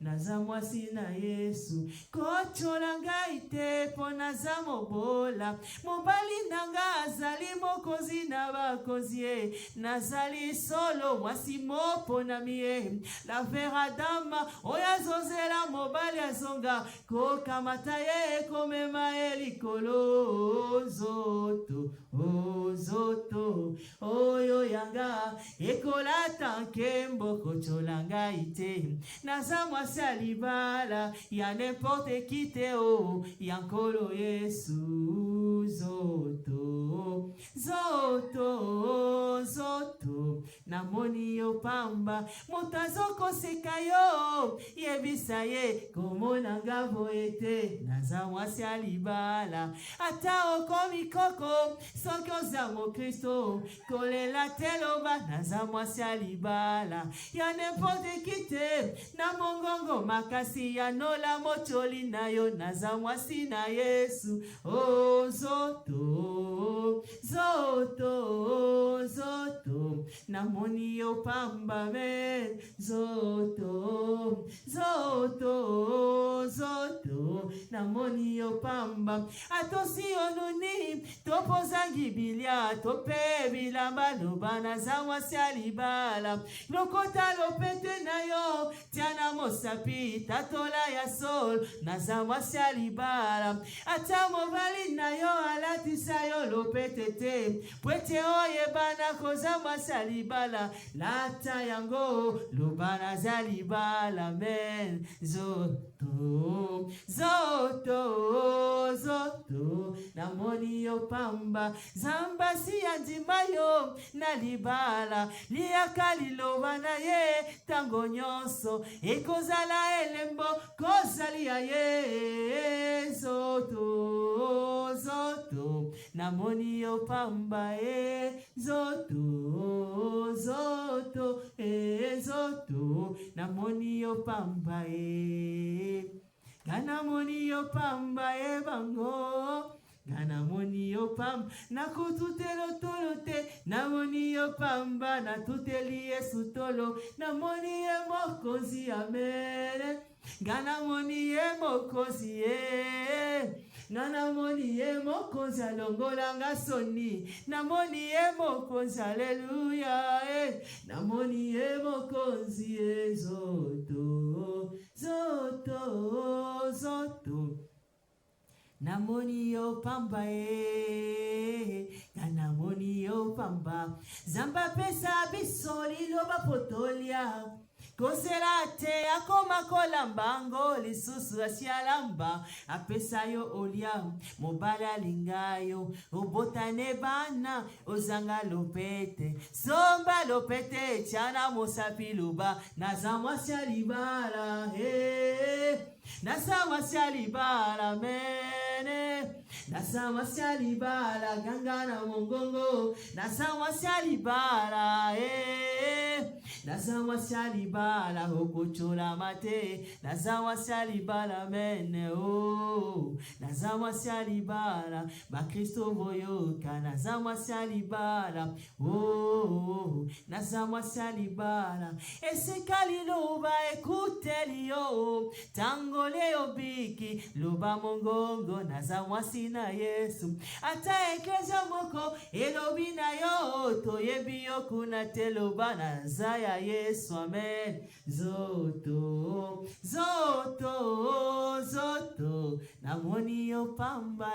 naza mwasi na Yesu, kochola ngai te po naza mobola, mobali nanga azali mokozi na bakozi, nazali solo mwasi mopo na mie, la vera dama oya zozela mobali azonga, kokamata ye komema elikolo, zoto, oh zoto oyo yanga ekola tankembo, kochola ngai te, naza mwasi alibala ya n'importe qui te, oh ya nkolo Yesu, zoto, zoto, zoto, namoni yo pamba, mutazoko seka yo, yebisa ye, komonanga boete, naza mwasi alibala, ata okomi koko, soki oza mo Kristo, kolela teloba, naza mwasi alibala, ya n'importe qui te, na mongongo makasi ya nola mocholi na yo, naza mwasi na Yesu, oh zoto, zoto, zoto, namoni yo pamba, men, zoto, zoto, zoto, namoni yo pamba, atosi onuni, topozangi bilia, tope bilamba loba, naza mwasi alibala, lokota lopete na yo, tiana mosapi, tatola ya sol, naza mwasi alibala, ata mobali na yo alatisa yo lopete te, pwete oye bana koza mwasi alibala, lata yango loba naza libala, men, zoto, zoto, zoto, namoni yo pamba, zamba si andima yo na libala, liaka liloba na ye tango nyonso, ekozala elembo kozali ya ye, zoto, zoto, namoni yo pamba, zoto, zoto, zoto, namoni yo pamba, gana moni yo pamba, bango, gana moni yo pamba, na kututelo tolo te, na moni yo pamba, na tuteli Yesu tolo, na moni ye mokozi, amen. Gana moni ye mokozi, Nana moni ye mokozi alongola nga soni, na moni ye mokozi, haleluya, na moni ye mokozi, zoto, zoto, zoto, namoni yo pamba, kanamoni moni yo pamba zamba pesa bisoli loba potolia kozela te akoma kolamba ngo lisusu asialamba apesa yo olia mobali alinga yo obotane bana ozanga lopete somba lopete tiana mosapi luba naza mwasi alibala nasa mwasi alibala mene nasa mwasi alibala ganga na mongongo nasa mwasi alibala nasa mwasi alibala hokochola mate nasa mwasi alibala mene nasa mwasi alibala bakristo boyoka nasa mwasi alibala nasa mwasi alibala esekali loba ekuteli yo tango leo biki loba mongongo naza mwasi na Yesu ata eklesia moko elobi na yo toyebi yo kuna te loba naza ya Yesu amen zoto zoto zoto namoni yo pamba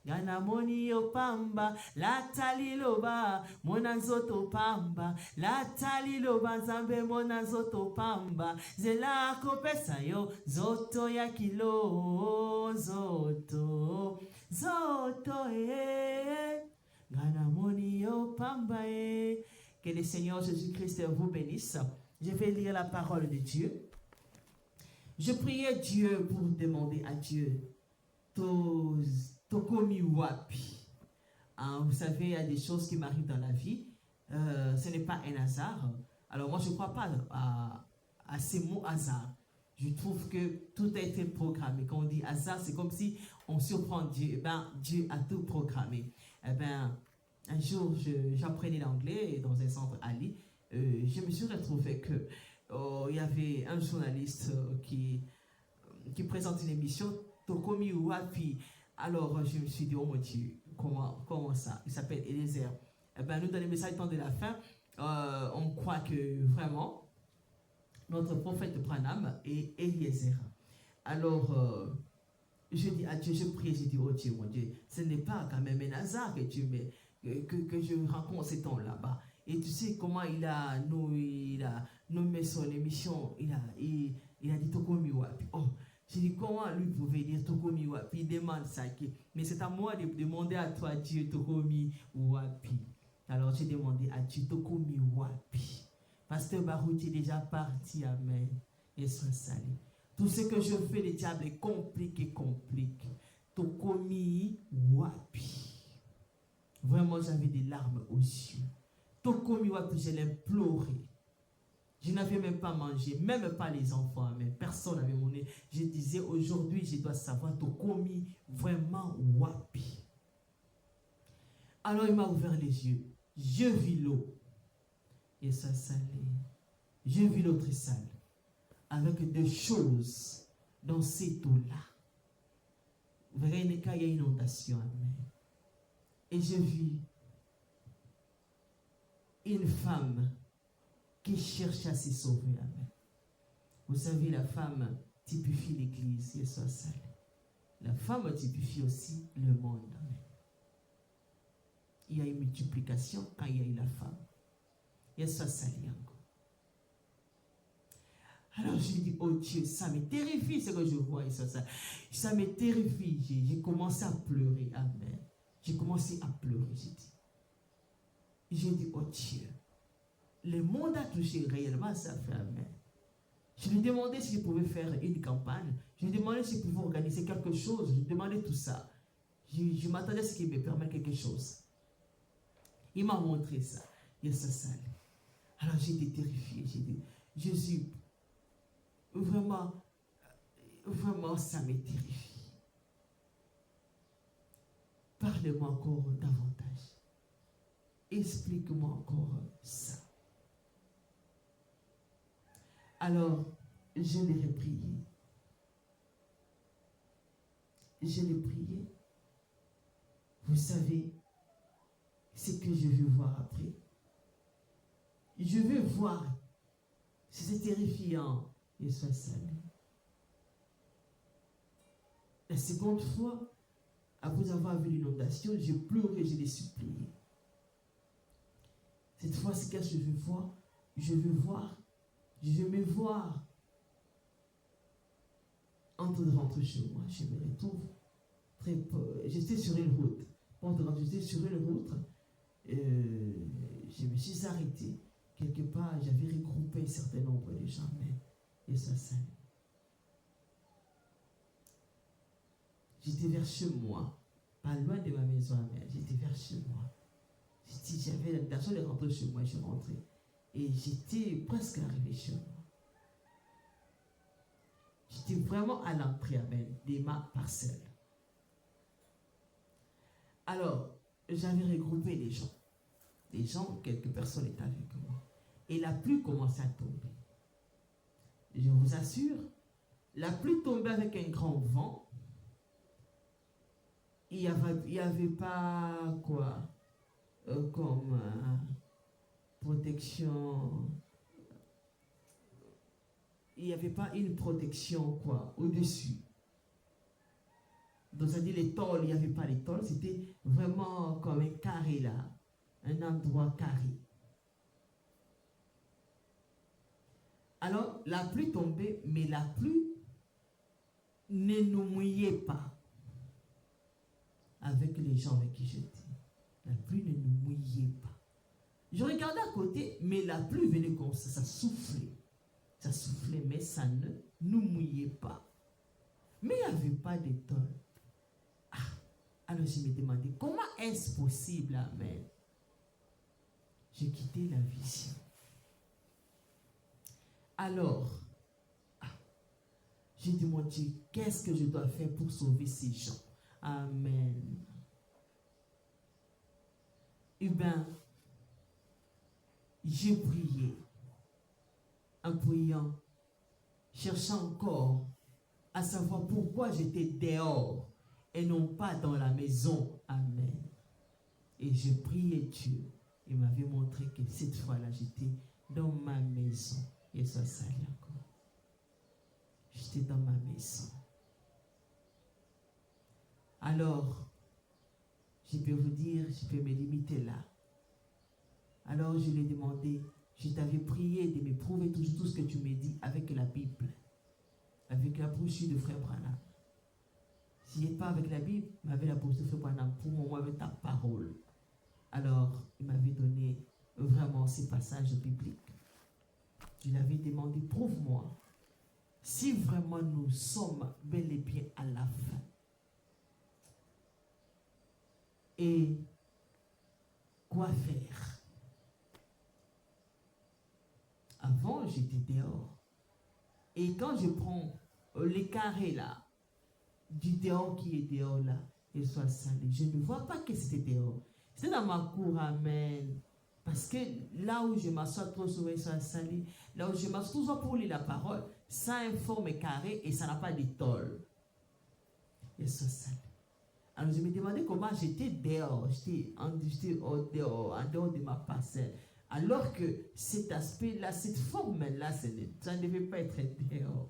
Gana moni yo pamba latali loba mona nzoto pamba latali loba nzambe mona nzoto pamba zela kopesa yo zoto ya kilo zoto zoto gana moni yo pamba Que le Seigneur Jésus-Christ vous bénisse. Je vais lire la parole de Dieu. Je priais Dieu pour demander à Dieu Tokomi wapi. Vous savez, il y a des choses qui m'arrivent dans la vie. Ce n'est pas un hasard. Alors moi, je ne crois pas à ces mots hasard. Je trouve que tout a été programmé. Quand on dit hasard, c'est comme si on surprend Dieu. Eh ben, Dieu a tout programmé. Eh ben, un jour, j'apprenais l'anglais dans un centre Ali. Je me suis retrouvé que il y avait un journaliste qui présente une émission Tokomi wapi. Alors, je me suis dit, oh mon Dieu, comment ça? Il s'appelle Eliezer. Eh bien, nous, dans les messages de la fin, on croit que vraiment, notre prophète Branham est Eliezer. Alors, je dis à Dieu, je prie, je dis, oh Dieu, mon Dieu, ce n'est pas quand même un hasard que tu mets, que je rencontre cet homme là-bas. Et tu sais comment il a nommé son émission, il a dit Tokomi wapi. Oh, je dis, comment lui pouvait dire Tokomi wapi? Il demande ça. Mais c'est à moi de demander à toi, Dieu, Tokomi wapi. Alors j'ai demandé à Dieu, Tokomi wapi. Pasteur Baruch est déjà parti, amen. Et soit salé. Tout ce que je fais, le diable complique. Tokomi wapi. Vraiment, j'avais des larmes aux yeux. Tokomi wapi, je l'implorais. Je n'avais même pas mangé, même pas les enfants, mais personne n'avait mon nez. Je disais, aujourd'hui, je dois savoir Tokomi vraiment wapi. Alors il m'a ouvert les yeux. Je vis l'eau. Et ça salé. Je vis l'autre salle. Avec des choses dans cette eau-là. Vraiment, il y a une inondation. Amen. Et je vis une femme qui cherche à se sauver. Amen. Vous savez, la femme typifie l'église, et soit salée. La femme typifie aussi le monde. Amen. Il y a une multiplication quand il y a eu la femme. Et soit salée encore. Alors je dis, oh Dieu, ça me terrifie ce que je vois. Et ça me terrifie. J'ai commencé à pleurer. Amen. J'ai commencé à pleurer. J'ai dit, oh Dieu. Le monde a touché réellement sa femme. Je lui demandais si je pouvais faire une campagne. Je lui demandais si je pouvais organiser quelque chose. Je lui demandais tout ça. Je m'attendais à ce qu'il me permette quelque chose. Il m'a montré ça. Il s'est salé. Alors j'étais terrifiée. J'ai dit, Jésus, vraiment, ça me terrifie. Parle-moi encore davantage. Explique-moi encore ça. Alors, je l'ai prié. Je l'ai prié. Vous savez ce que je veux voir après. Je veux voir si c'est terrifiant et soit salé. La seconde fois, Après avoir vu l'inondation, j'ai pleuré, je l'ai supplié. Cette fois, c'est qu'est-ce que je veux voir? Je veux me voir en train de rentrer chez moi. Je me retrouve très peu. J'étais sur une route. Pendant que j'étais sur une route, je me suis arrêté. Quelque part, j'avais regroupé un certain nombre de gens, et ça s'est. J'étais vers chez moi, pas loin de ma maison à mère. J'étais vers chez moi. J'avais l'intention de rentrer chez moi, je suis rentré. Et j'étais presque arrivé chez moi. J'étais vraiment à l'entrée de ma parcelle. Alors, j'avais regroupé les gens. Les gens, quelques personnes étaient avec moi. Et la pluie commençait à tomber. Je vous assure, la pluie tombait avec un grand vent. Il n'y avait pas quoi comme protection. Il n'y avait pas une protection quoi au-dessus. Donc, c'est-à-dire les tôles, il n'y avait pas les tôles, c'était vraiment comme un carré là, un endroit carré. Alors, la pluie tombait, mais la pluie ne nous mouillait pas avec les gens avec qui j'étais. La pluie ne nous mouillait pas. Je regardais à côté, mais la pluie venait comme ça soufflait. Ça soufflait, mais ça ne nous mouillait pas. Mais il n'y avait pas de tôle. Alors je me demandais, comment est-ce possible, amen? J'ai quitté la vision. Alors, j'ai dit, mon Dieu, qu'est-ce que je dois faire pour sauver ces gens? Amen. Eh bien, j'ai prié, en priant, cherchant encore à savoir pourquoi j'étais dehors et non pas dans la maison. Amen. Et je priais Dieu. Il m'avait montré que cette fois-là, j'étais dans ma maison. Et ça allait encore. J'étais dans ma maison. Alors, je peux vous dire, je peux me limiter là. Alors, je lui ai demandé, je t'avais prié de me prouver tout ce que tu me dis avec la Bible, avec la brochure de Frère Branham. Si il n'est pas avec la Bible, il m'avait la brochure de Frère Branham pour moi avec ta parole. Alors, il m'avait donné vraiment ces passages bibliques. Je lui avais demandé, prouve-moi si vraiment nous sommes bel et bien à la fin. Et quoi faire? Avant, j'étais dehors. Et quand je prends les carrés là, du dehors qui est dehors là, et soit salé, je ne vois pas que c'était dehors. C'était dans ma cour, amen. Parce que là où je m'assois trop souvent, il soit salé. Là où je m'assois toujours pour lire la parole, ça a une forme carrée et ça n'a pas de tôle. Et soit salé. Alors je me demandais comment j'étais dehors, j'étais en dehors de ma parcelle. Alors que cet aspect-là, cette forme-là, ça ne devait pas être dehors.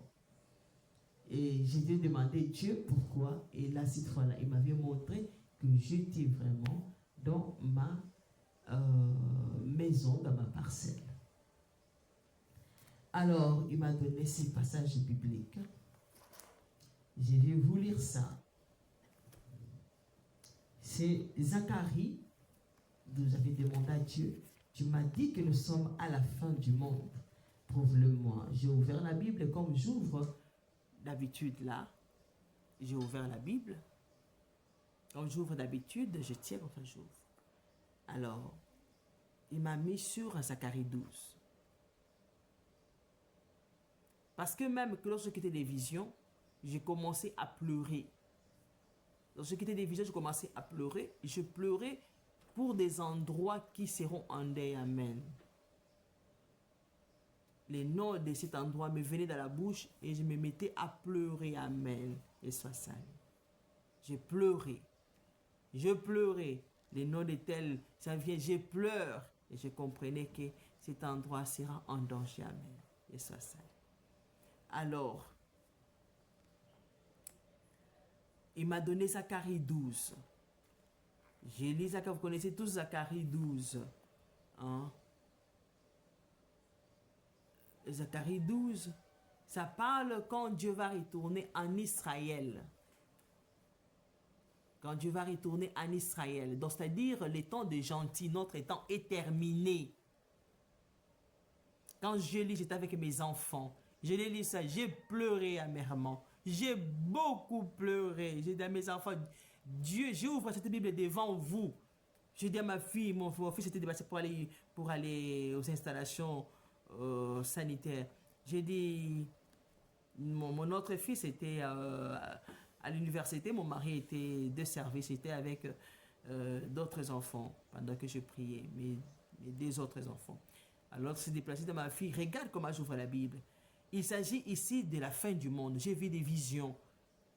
Et j'ai dû demander Dieu pourquoi. Et là, cette fois-là, il m'avait montré que j'étais vraiment dans ma maison, dans ma parcelle. Alors, il m'a donné ces passages bibliques. Je vais vous lire ça. C'est Zacharie, vous avez demandé à Dieu, tu m'as dit que nous sommes à la fin du monde. Prouve-le-moi. J'ai ouvert la Bible comme j'ouvre d'habitude là. J'ai ouvert la Bible. Quand j'ouvre d'habitude, je tiens quand j'ouvre. Alors, il m'a mis sur Zacharie 12. Parce que même que lorsque j'ai quitté les visions, j'ai commencé à pleurer. Lorsque j'ai quitté les visions, j'ai commencé à pleurer. Je pleurais pour des endroits qui seront en deuil. Amen. Les noms de cet endroit me venaient dans la bouche et je me mettais à pleurer. Amen. Et soit salut. J'ai pleuré. Je pleurais. Les noms de tels, ça vient, je pleure. Et je comprenais que cet endroit sera en danger. Amen. Et soit salut. Alors, il m'a donné Zacharie 12. J'ai lu Zacharie, vous connaissez tous Zacharie 12. Hein? Zacharie 12, ça parle quand Dieu va retourner en Israël. Quand Dieu va retourner en Israël. Donc, c'est-à-dire, les temps des gentils, notre temps est terminé. Quand je lis, j'étais avec mes enfants. Je l'ai lu ça, j'ai pleuré amèrement. J'ai beaucoup pleuré. J'ai dit à mes enfants, Dieu, j'ouvre cette Bible devant vous. J'ai dit à ma fille, mon fils était déplacé pour aller aux installations sanitaires. J'ai dit, mon autre fils était à l'université, mon mari était de service, j'étais avec d'autres enfants pendant que je priais, mes deux autres enfants. Alors, s'est déplacé de ma fille, regarde comment j'ouvre la Bible. Il s'agit ici de la fin du monde. J'ai vu des visions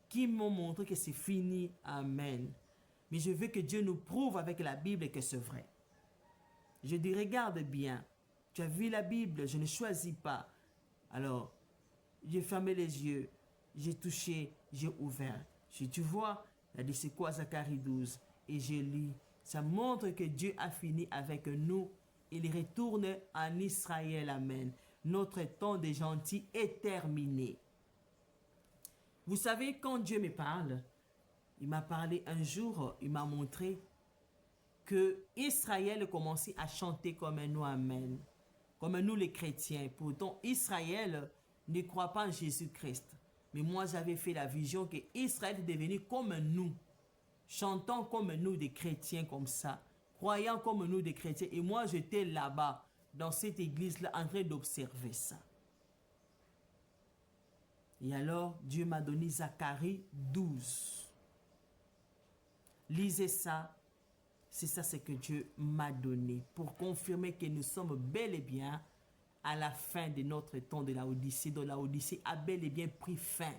qui m'ont montré que c'est fini. Amen. Mais je veux que Dieu nous prouve avec la Bible que c'est vrai. Je dis, regarde bien. Tu as vu la Bible, je ne choisis pas. Alors, j'ai fermé les yeux, j'ai touché, j'ai ouvert. Je dis, tu vois, il a dit, c'est quoi Zacharie 12? Et j'ai lu. Ça montre que Dieu a fini avec nous. Il retourne en Israël. Amen. Notre temps des gentils est terminé. Vous savez, quand Dieu me parle, il m'a parlé un jour, il m'a montré que Israël commençait à chanter comme nous, amen. Comme nous les chrétiens. Pourtant, Israël ne croit pas en Jésus-Christ. Mais moi, j'avais fait la vision que Israël est devenu comme nous. Chantant comme nous des chrétiens comme ça. Croyant comme nous des chrétiens. Et moi, j'étais là-bas, dans cette église-là, en train d'observer ça. Et alors, Dieu m'a donné Zacharie 12. Lisez ça. C'est ça ce que Dieu m'a donné pour confirmer que nous sommes bel et bien à la fin de notre temps de la Odyssée. Donc la Odyssée a bel et bien pris fin.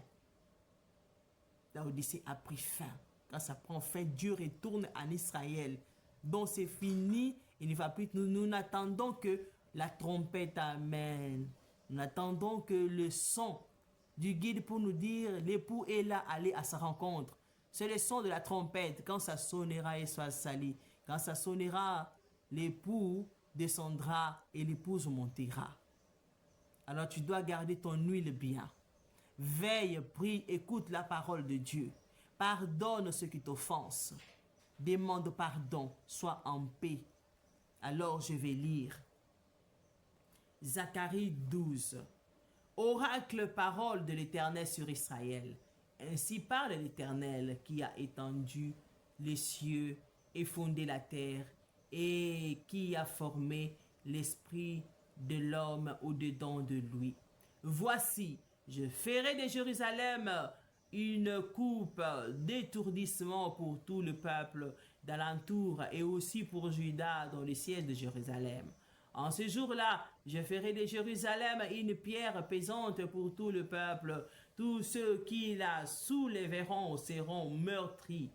La Odyssée a pris fin. Quand ça prend fin, Dieu retourne en Israël. Donc c'est fini. Il ne va plus. Nous n'attendons que la trompette. Amen. Nous n'attendons que le son du guide pour nous dire l'époux est là, allez à sa rencontre. C'est le son de la trompette. Quand ça sonnera, et soit sali. Quand ça sonnera, l'époux descendra et l'épouse montera. Alors tu dois garder ton huile bien. Veille, prie, écoute la parole de Dieu. Pardonne ceux qui t'offensent. Demande pardon, sois en paix. Alors je vais lire. Zacharie 12. Oracle parole de l'Éternel sur Israël. Ainsi parle l'Éternel qui a étendu les cieux et fondé la terre et qui a formé l'esprit de l'homme au-dedans de lui. Voici, je ferai de Jérusalem une coupe d'étourdissement pour tout le peuple d'alentour et aussi pour Juda dans le siège de Jérusalem. En ce jour-là, je ferai de Jérusalem une pierre pesante pour tout le peuple. Tous ceux qui la soulèveront seront meurtris.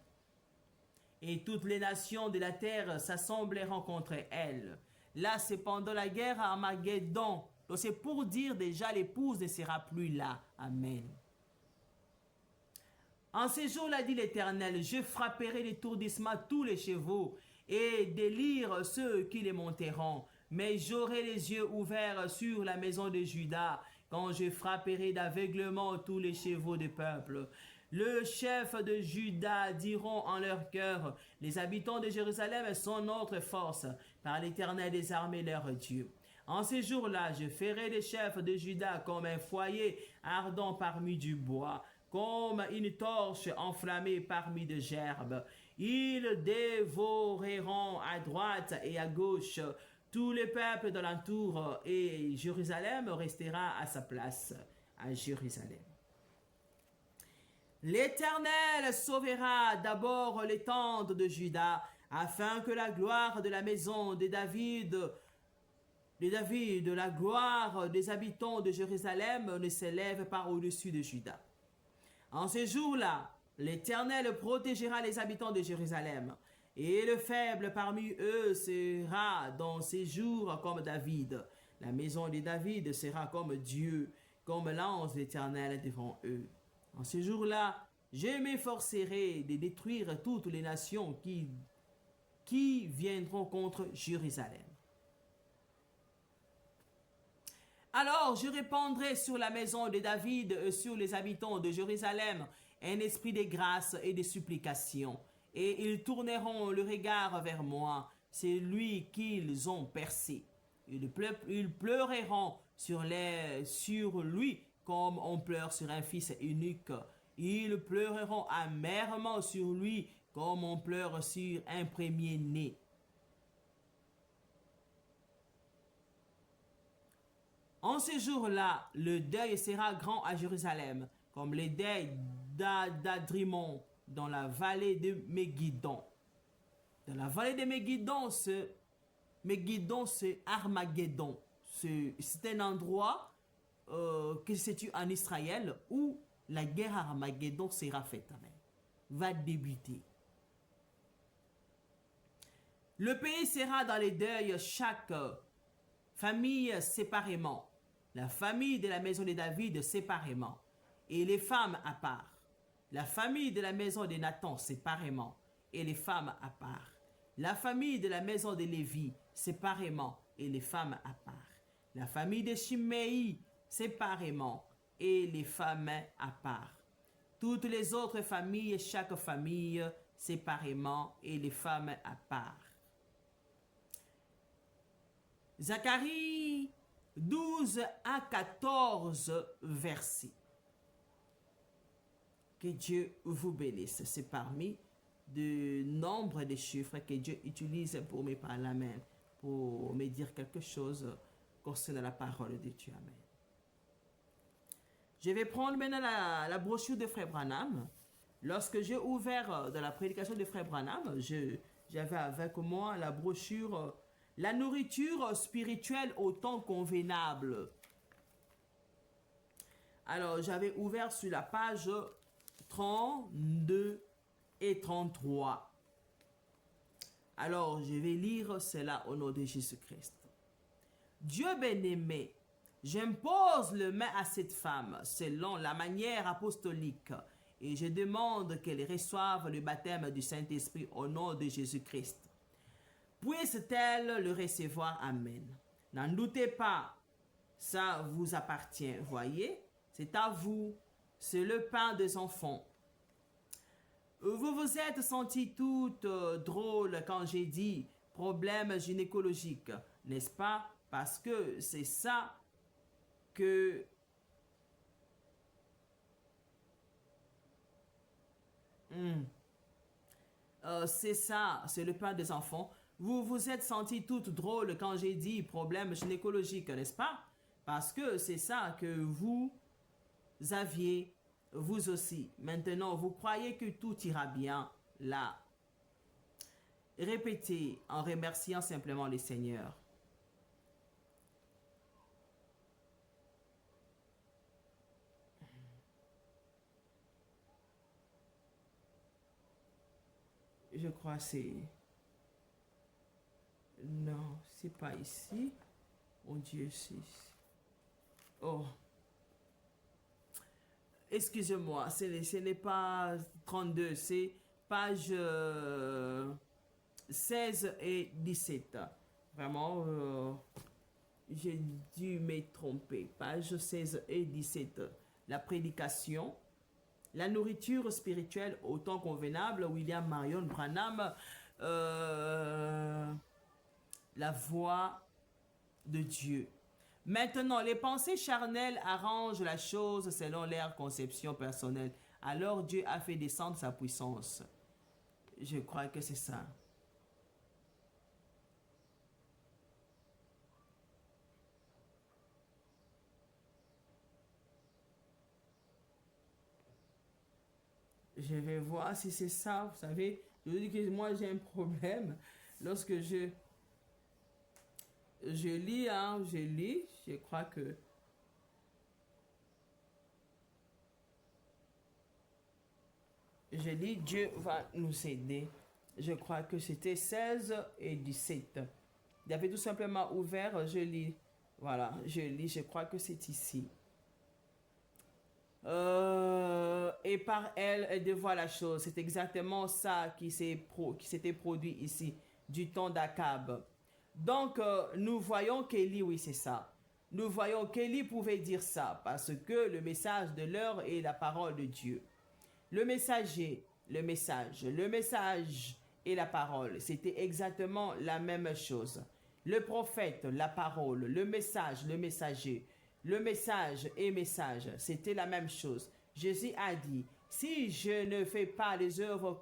Et toutes les nations de la terre s'assembleront contre elle. Là, c'est pendant la guerre à Armageddon. Donc, c'est pour dire déjà l'épouse ne sera plus là. Amen. En ces jours-là, dit l'Éternel, je frapperai d'étourdissement tous les chevaux et délire ceux qui les monteront. Mais j'aurai les yeux ouverts sur la maison de Juda quand je frapperai d'aveuglement tous les chevaux du peuple. Le chef de Juda diront en leur cœur, les habitants de Jérusalem sont notre force, par l'Éternel des armées leur Dieu. En ces jours-là, je ferai les chefs de Juda comme un foyer ardent parmi du bois, comme une torche enflammée parmi de gerbes. Ils dévoreront à droite et à gauche tout le peuple de l'entour, et Jérusalem restera à sa place, à Jérusalem. L'Éternel sauvera d'abord les tentes de Juda, afin que la gloire de la maison de David, la gloire des habitants de Jérusalem ne s'élève pas au-dessus de Juda. En ce jour-là, l'Éternel protégera les habitants de Jérusalem, et le faible parmi eux sera dans ces jours comme David. La maison de David sera comme Dieu, comme l'ange d'Éternel devant eux. En ce jour-là, Je m'efforcerai de détruire toutes les nations qui viendront contre Jérusalem. Alors je répandrai sur la maison de David et sur les habitants de Jérusalem un esprit de grâce et de supplication, et ils tourneront le regard vers moi, c'est lui qu'ils ont percé. Ils pleureront sur lui comme on pleure sur un fils unique. Ils pleureront amèrement sur lui comme on pleure sur un premier-né. En ce jour-là, le deuil sera grand à Jérusalem, comme le deuil d'Adrimon dans la vallée de Megiddo. Dans la vallée de Megiddo, c'est Armageddon. C'est un endroit qui se situe en Israël où la guerre Armageddon sera faite. Amen. Va débuter. Le pays sera dans les deuils, chaque famille séparément. La famille de la maison de David séparément. Et les femmes à part. La famille de la maison de Nathan séparément. Et les femmes à part. La famille de la maison de Lévi séparément. Et les femmes à part. La famille de Shimei séparément. Et les femmes à part. Toutes les autres familles, chaque famille séparément. Et les femmes à part. Zacharie 12 à 14 versets. Que Dieu vous bénisse. C'est parmi de nombre de chiffres que Dieu utilise pour me parler, amen, pour me dire quelque chose concernant la parole de Dieu, amen. Je vais prendre maintenant la brochure de Frère Branham. Lorsque j'ai ouvert de la prédication de Frère Branham, j'avais avec moi la brochure La nourriture spirituelle au temps convenable. Alors, j'avais ouvert sur la page 32 et 33. Alors, je vais lire cela au nom de Jésus-Christ. Dieu bien-aimé, j'impose le main à cette femme selon la manière apostolique et je demande qu'elle reçoive le baptême du Saint-Esprit au nom de Jésus-Christ. Puisse-t-elle le recevoir? Amen. N'en doutez pas, ça vous appartient. Voyez, c'est à vous. C'est le pain des enfants. Vous vous êtes senti toute drôle quand j'ai dit problème gynécologique, n'est-ce pas? Parce que c'est ça que c'est ça, c'est le pain des enfants. Vous vous êtes senti toute drôle quand j'ai dit problème gynécologique, n'est-ce pas? Parce que c'est ça que vous aviez, vous aussi. Maintenant, vous croyez que tout ira bien là. Répétez en remerciant simplement le Seigneur. Je crois que c'est... Non, c'est pas ici. Mon Dieu, c'est... Oh. Excusez-moi, ce n'est pas 32, c'est page 16 et 17. Vraiment, j'ai dû me tromper. Page 16 et 17. La prédication. La nourriture spirituelle au temps convenable. William Marion Branham. La voix de Dieu. Maintenant, les pensées charnelles arrangent la chose selon leur conception personnelle. Alors Dieu a fait descendre sa puissance. Je crois que c'est ça. Je vais voir si c'est ça. Vous savez, je vous dis que moi j'ai un problème lorsque je lis, je crois que je lis, Dieu va nous aider. Je crois que c'était 16 et 17. Il avait tout simplement ouvert, je lis. Voilà, je lis, je crois que c'est ici. et par elle, elle dévoile la chose. C'est exactement ça qui s'était produit ici, du temps d'Akab. Donc, nous voyons qu'Élie, oui, c'est ça. Nous voyons qu'Élie pouvait dire ça parce que le message de l'heure est la parole de Dieu. Le messager, le message et la parole, c'était exactement la même chose. Le prophète, la parole, le message, le messager, le message et message, c'était la même chose. Jésus a dit, si je ne fais pas les œuvres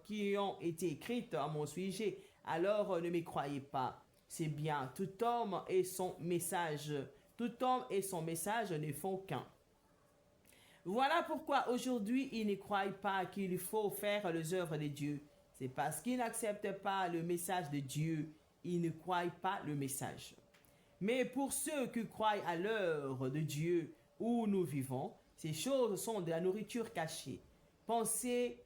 qui ont été écrites à mon sujet, alors ne me croyez pas. C'est bien, tout homme et son message. Tout homme et son message ne font qu'un. Voilà pourquoi aujourd'hui, ils ne croient pas qu'il faut faire les œuvres de Dieu. C'est parce qu'ils n'acceptent pas le message de Dieu. Ils ne croient pas le message. Mais pour ceux qui croient à l'œuvre de Dieu où nous vivons, ces choses sont de la nourriture cachée. Pensez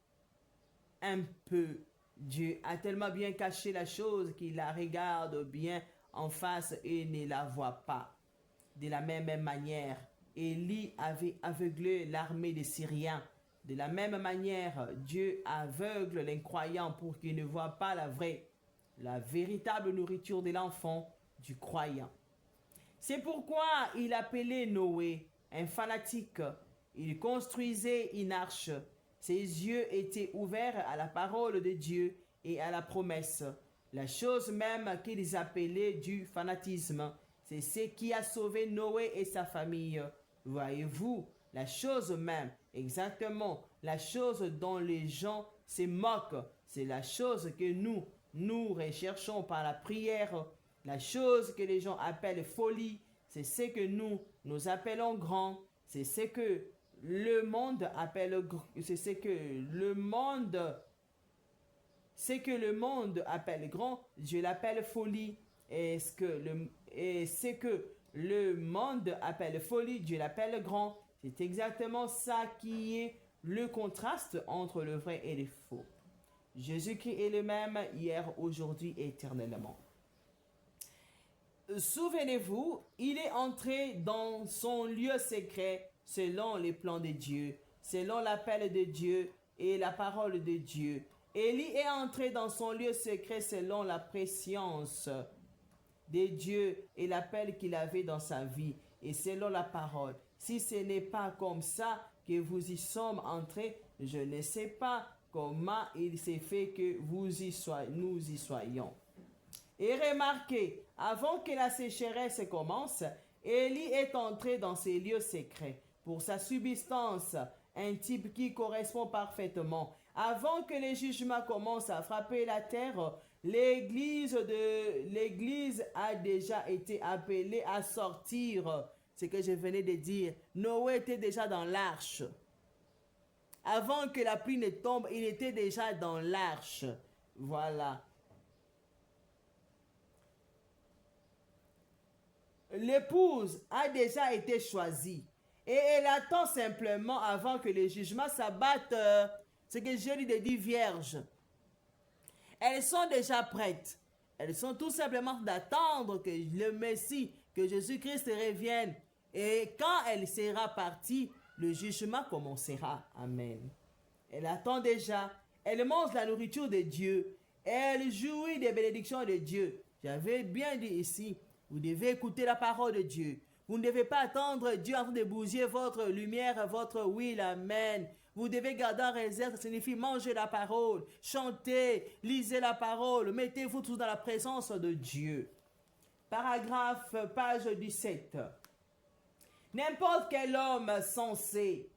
un peu. Dieu a tellement bien caché la chose qu'il la regarde bien en face et ne la voit pas. De la même manière, Élie avait aveuglé l'armée des Syriens. De la même manière, Dieu aveugle l'incroyant pour qu'il ne voit pas la véritable nourriture de l'enfant du croyant. C'est pourquoi il appelait Noé un fanatique. Il construisait une arche. Ses yeux étaient ouverts à la parole de Dieu et à la promesse. La chose même qu'ils appelaient du fanatisme, c'est ce qui a sauvé Noé et sa famille. Voyez-vous, la chose même, exactement, la chose dont les gens se moquent, c'est la chose que nous recherchons par la prière. La chose que les gens appellent folie, c'est ce que nous appelons grand. C'est ce que le monde appelle, c'est ce que le monde appelle grand, Dieu l'appelle folie. Et ce que le monde appelle folie, Dieu l'appelle grand. C'est exactement ça qui est le contraste entre le vrai et le faux. Jésus-Christ est le même hier, aujourd'hui et éternellement. Souvenez-vous, il est entré dans son lieu secret selon les plans de Dieu, selon l'appel de Dieu et la parole de Dieu. Élie est entré dans son lieu secret selon la préscience de Dieu et l'appel qu'il avait dans sa vie et selon la parole. Si ce n'est pas comme ça que vous y sommes entrés, je ne sais pas comment il s'est fait que nous y soyons. Et remarquez, avant que la sécheresse commence, Élie est entré dans ses lieux secrets pour sa subsistance, un type qui correspond parfaitement. Avant que les jugements commencent à frapper la terre, l'Église a déjà été appelée à sortir. Ce que je venais de dire, Noé était déjà dans l'arche. Avant que la pluie ne tombe, il était déjà dans l'arche. Voilà. L'épouse a déjà été choisie. Et elle attend simplement avant que les jugements s'abattent. Ce que je lui ai dit, vierge. Elles sont déjà prêtes. Elles sont tout simplement d'attendre que le Messie, que Jésus-Christ revienne. Et quand elle sera partie, le jugement commencera. Amen. Elle attend déjà. Elle mange la nourriture de Dieu. Elle jouit des bénédictions de Dieu. J'avais bien dit ici, vous devez écouter la parole de Dieu. Vous ne devez pas attendre Dieu en train de bouger votre lumière, votre huile. Amen. Vous devez garder en réserve, ça signifie manger la parole, chanter, lisez la parole, mettez-vous tous dans la présence de Dieu. Paragraphe, page 17. N'importe quel homme sensé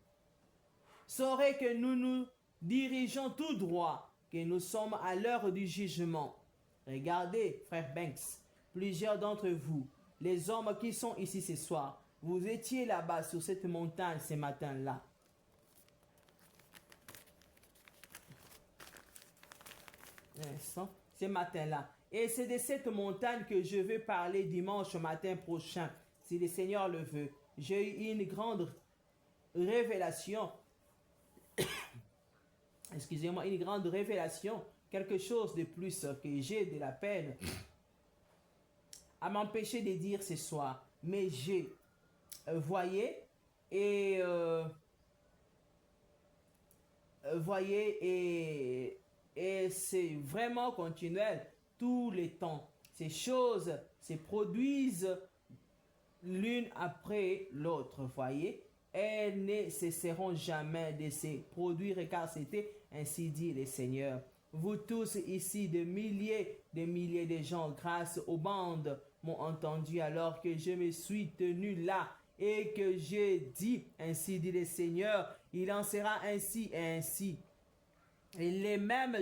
saurait que nous nous dirigeons tout droit, que nous sommes à l'heure du jugement. Regardez, frère Banks, plusieurs d'entre vous, les hommes qui sont ici ce soir, vous étiez là-bas sur cette montagne ce matin-là. Ce matin-là. Et c'est de cette montagne que je vais parler dimanche matin prochain, si le Seigneur le veut. J'ai eu une grande révélation. Excusez-moi, une grande révélation. Quelque chose de plus que j'ai de la peine à m'empêcher de dire ce soir. Mais j'ai, voyez, et voyez, et c'est vraiment continuel tous les temps. Ces choses se produisent l'une après l'autre, voyez. Elles ne cesseront jamais de se produire, car c'était ainsi dit le Seigneur. Vous tous ici, de milliers de gens, grâce aux bandes, m'ont entendu alors que je me suis tenu là et que j'ai dit, ainsi dit le Seigneur, il en sera ainsi et ainsi. Et même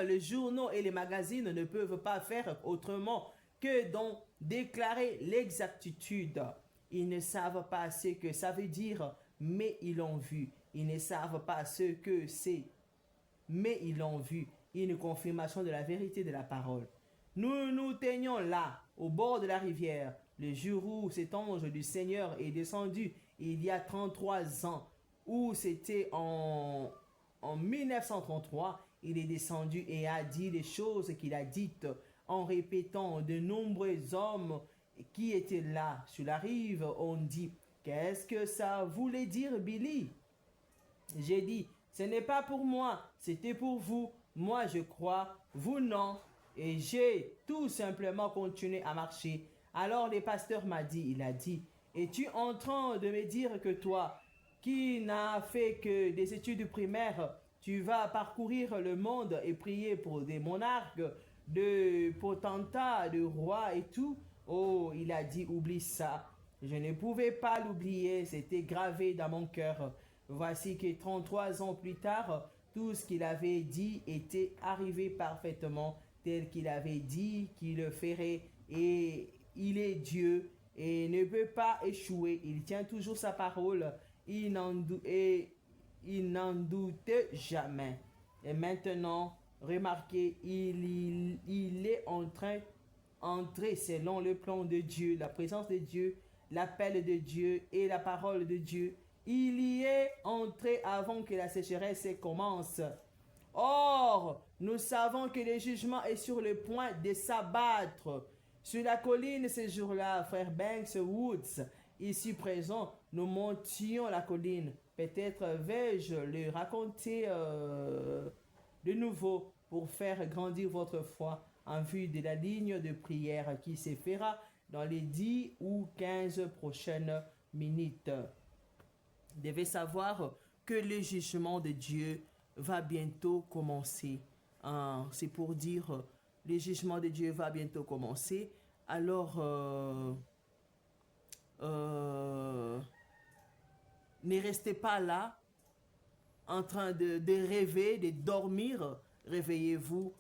les journaux et les magazines ne peuvent pas faire autrement que d'en déclarer l'exactitude. Ils ne savent pas ce que ça veut dire, mais ils l'ont vu. Ils ne savent pas ce que c'est, mais ils l'ont vu. Une confirmation de la vérité de la parole. Nous nous tenions là, au bord de la rivière, le jour où cet ange du Seigneur est descendu, il y a 33 ans, où c'était en 1933, il est descendu et a dit les choses qu'il a dites en répétant. De nombreux hommes qui étaient là sur la rive ont dit, qu'est-ce que ça voulait dire, Billy? J'ai dit, ce n'est pas pour moi, c'était pour vous. Moi je crois, vous non. Et j'ai tout simplement continué à marcher. Alors le pasteur m'a dit, il a dit, es-tu en train de me dire que toi, qui n'as fait que des études primaires, tu vas parcourir le monde et prier pour des monarques, de potentats, de rois et tout? Oh, il a dit, oublie ça. Je ne pouvais pas l'oublier, c'était gravé dans mon cœur. Voici que 33 ans plus tard, tout ce qu'il avait dit était arrivé parfaitement, tel qu'il avait dit qu'il le ferait. Et il est Dieu et ne peut pas échouer. Il tient toujours sa parole. Il n'en doute jamais. Et maintenant, remarquez, il est en train d'entrer selon le plan de Dieu, la présence de Dieu, l'appel de Dieu et la parole de Dieu. Il y est entré avant que la sécheresse commence. Or, nous savons que le jugement est sur le point de s'abattre. Sur la colline ce jour-là, frère Banks Woods, ici présent, nous montions la colline. Peut-être vais-je le raconter de nouveau pour faire grandir votre foi en vue de la ligne de prière qui se fera dans les 10 ou 15 prochaines minutes. Vous devez savoir que le jugement de Dieu va bientôt commencer. C'est pour dire, le jugement de Dieu va bientôt commencer. Alors, ne restez pas là en train de rêver, de dormir. Réveillez-vous,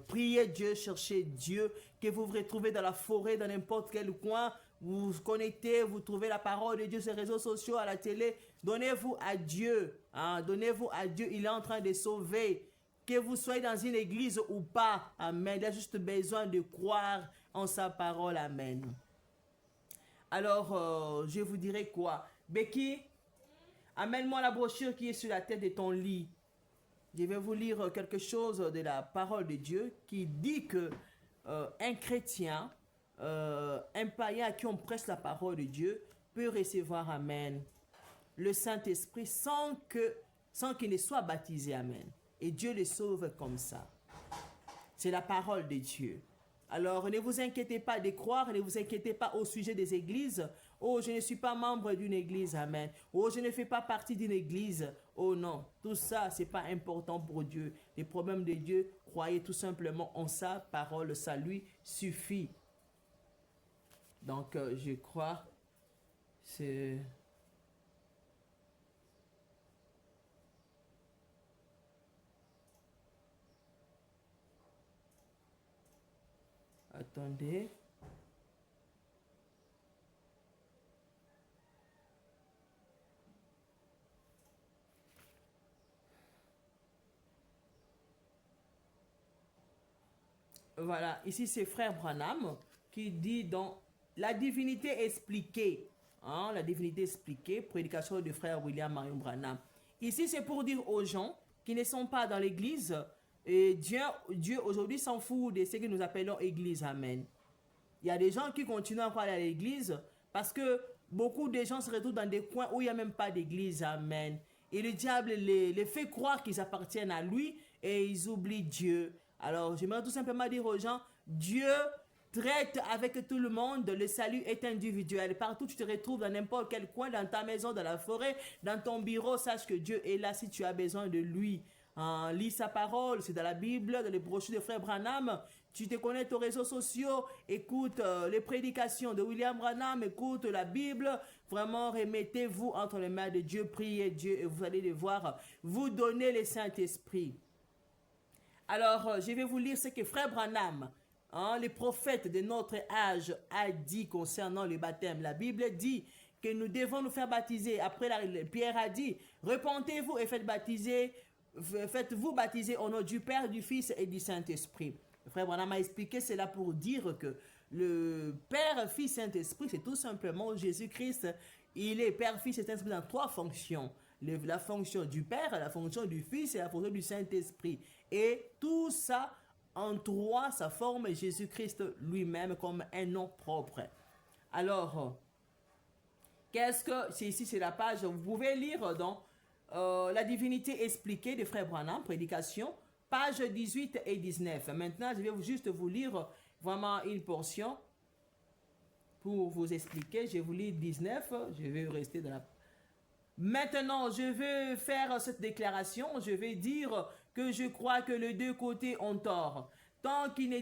priez Dieu, cherchez Dieu, que vous vous retrouvez dans la forêt, dans n'importe quel coin. Vous vous connectez, vous trouvez la parole de Dieu sur les réseaux sociaux, à la télé. Donnez-vous à Dieu. Donnez-vous à Dieu. Il est en train de sauver. Que vous soyez dans une église ou pas. Amen. Il a juste besoin de croire en sa parole. Amen. Alors, je vous dirai quoi? Becky, amène-moi la brochure qui est sur la tête de ton lit. Je vais vous lire quelque chose de la parole de Dieu qui dit que un chrétien, un païen à qui on presse la parole de Dieu peut recevoir, amen, le Saint-Esprit sans qu'il ne soit baptisé, amen. Et Dieu le sauve comme ça. C'est la parole de Dieu. Alors ne vous inquiétez pas de croire, ne vous inquiétez pas au sujet des églises. Oh, je ne suis pas membre d'une église, amen. Oh, je ne fais pas partie d'une église. Oh non, tout ça, c'est pas important pour Dieu. Les problèmes de Dieu, croyez tout simplement en sa parole, ça lui suffit. Donc, je crois, c'est... Attendez. Voilà, ici c'est Frère Branham qui dit dans la divinité expliquée, la divinité expliquée, prédication de Frère William Marion Branham. Ici c'est pour dire aux gens qui ne sont pas dans l'église, et Dieu aujourd'hui s'en fout de ce que nous appelons église, amen. Il y a des gens qui continuent à aller à l'église parce que beaucoup de gens se retrouvent dans des coins où il n'y a même pas d'église, amen. et le diable les fait croire qu'ils appartiennent à lui et ils oublient Dieu. Alors, j'aimerais tout simplement dire aux gens, Dieu traite avec tout le monde, le salut est individuel. Partout tu te retrouves, dans n'importe quel coin, dans ta maison, dans la forêt, dans ton bureau, sache que Dieu est là si tu as besoin de lui. Lis sa parole, c'est dans la Bible, dans les brochures de Frère Branham. Tu te connectes aux réseaux sociaux, écoute les prédications de William Branham, écoute la Bible. Vraiment, remettez-vous entre les mains de Dieu, priez Dieu et vous allez le voir vous donner le Saint-Esprit. Alors, je vais vous lire ce que Frère Branham, le prophète de notre âge, a dit concernant le baptême. La Bible dit que nous devons nous faire baptiser. Après, Pierre a dit, repentez-vous et faites-vous baptiser au nom du Père, du Fils et du Saint-Esprit. Le Frère Branham a expliqué cela pour dire que le Père, Fils, Saint-Esprit, c'est tout simplement Jésus-Christ. Il est Père, Fils et Saint-Esprit dans 3 fonctions. La fonction du Père, la fonction du Fils et la fonction du Saint-Esprit. Et tout ça, en 3, ça forme Jésus-Christ lui-même comme un nom propre. Alors, qu'est-ce que... Ici, c'est la page, vous pouvez lire dans La divinité expliquée de Frère Branham, prédication, page 18 et 19. Maintenant, je vais juste vous lire vraiment une portion pour vous expliquer. Je vais vous lire 19, je vais rester dans la... Maintenant, je vais faire cette déclaration. Je vais dire que je crois que les deux côtés ont tort. Tant qu'ils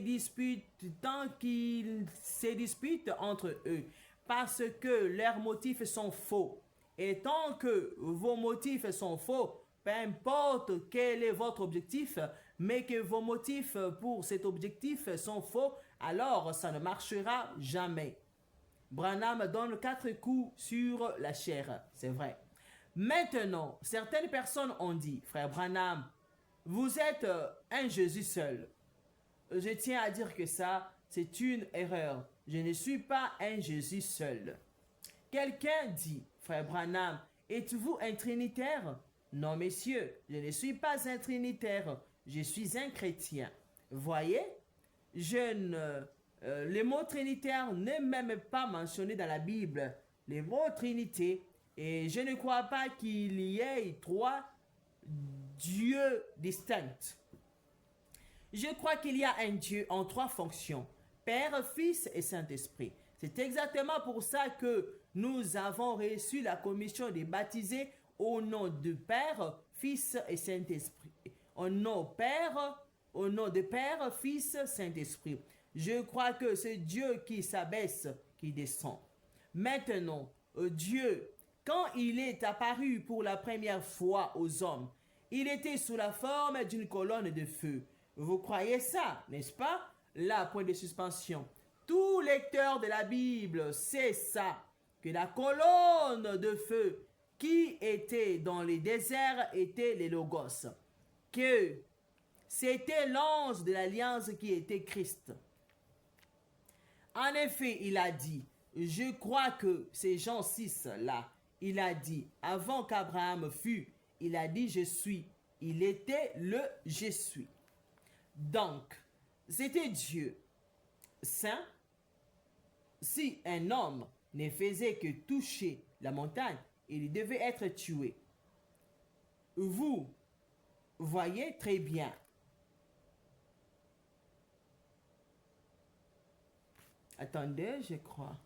se disputent entre eux, parce que leurs motifs sont faux. Et tant que vos motifs sont faux, peu importe quel est votre objectif, mais que vos motifs pour cet objectif sont faux, alors ça ne marchera jamais. Branham donne 4 coups sur la chair, c'est vrai. Maintenant, certaines personnes ont dit, Frère Branham, vous êtes un Jésus seul. Je tiens à dire que ça, c'est une erreur. Je ne suis pas un Jésus seul. Quelqu'un dit, Frère Branham, êtes-vous un trinitaire? Non, messieurs, je ne suis pas un trinitaire. Je suis un chrétien. Voyez, le mot trinitaire n'est même pas mentionné dans la Bible. Le mot trinité, et je ne crois pas qu'il y ait 3 dieux distincts. Je crois qu'il y a un Dieu en 3 fonctions, Père, Fils et Saint-Esprit. C'est exactement pour ça que nous avons reçu la commission de baptiser au nom du Père, Fils et Saint-Esprit. Au nom de Père, Fils, Saint-Esprit. Je crois que c'est Dieu qui s'abaisse, qui descend. Maintenant, Dieu, quand il est apparu pour la première fois aux hommes, il était sous la forme d'une colonne de feu. Vous croyez ça, n'est-ce pas? Là, point de suspension. Tout lecteur de la Bible sait ça, que la colonne de feu qui était dans les déserts était les Logos, que c'était l'ange de l'alliance qui était Christ. En effet, il a dit, je crois que c'est Jean 6 là, il a dit, avant qu'Abraham fût, il a dit je suis, il était le je suis. Donc, c'était Dieu, saint. Si un homme ne faisait que toucher la montagne, il devait être tué. Vous voyez très bien. Attendez, je crois.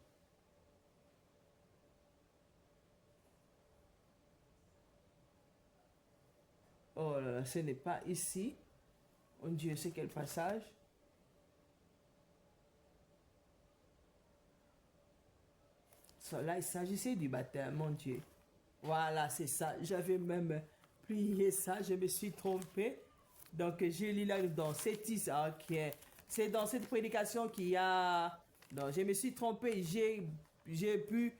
Oh là là, ce n'est pas ici. Oh Dieu, c'est quel passage? Là, il s'agissait du baptême, mon Dieu. Voilà, c'est ça. J'avais même plié ça, je me suis trompé. Donc, j'ai lu là dans cette c'est dans cette prédication qu'il y a... Non, je me suis trompé. J'ai pu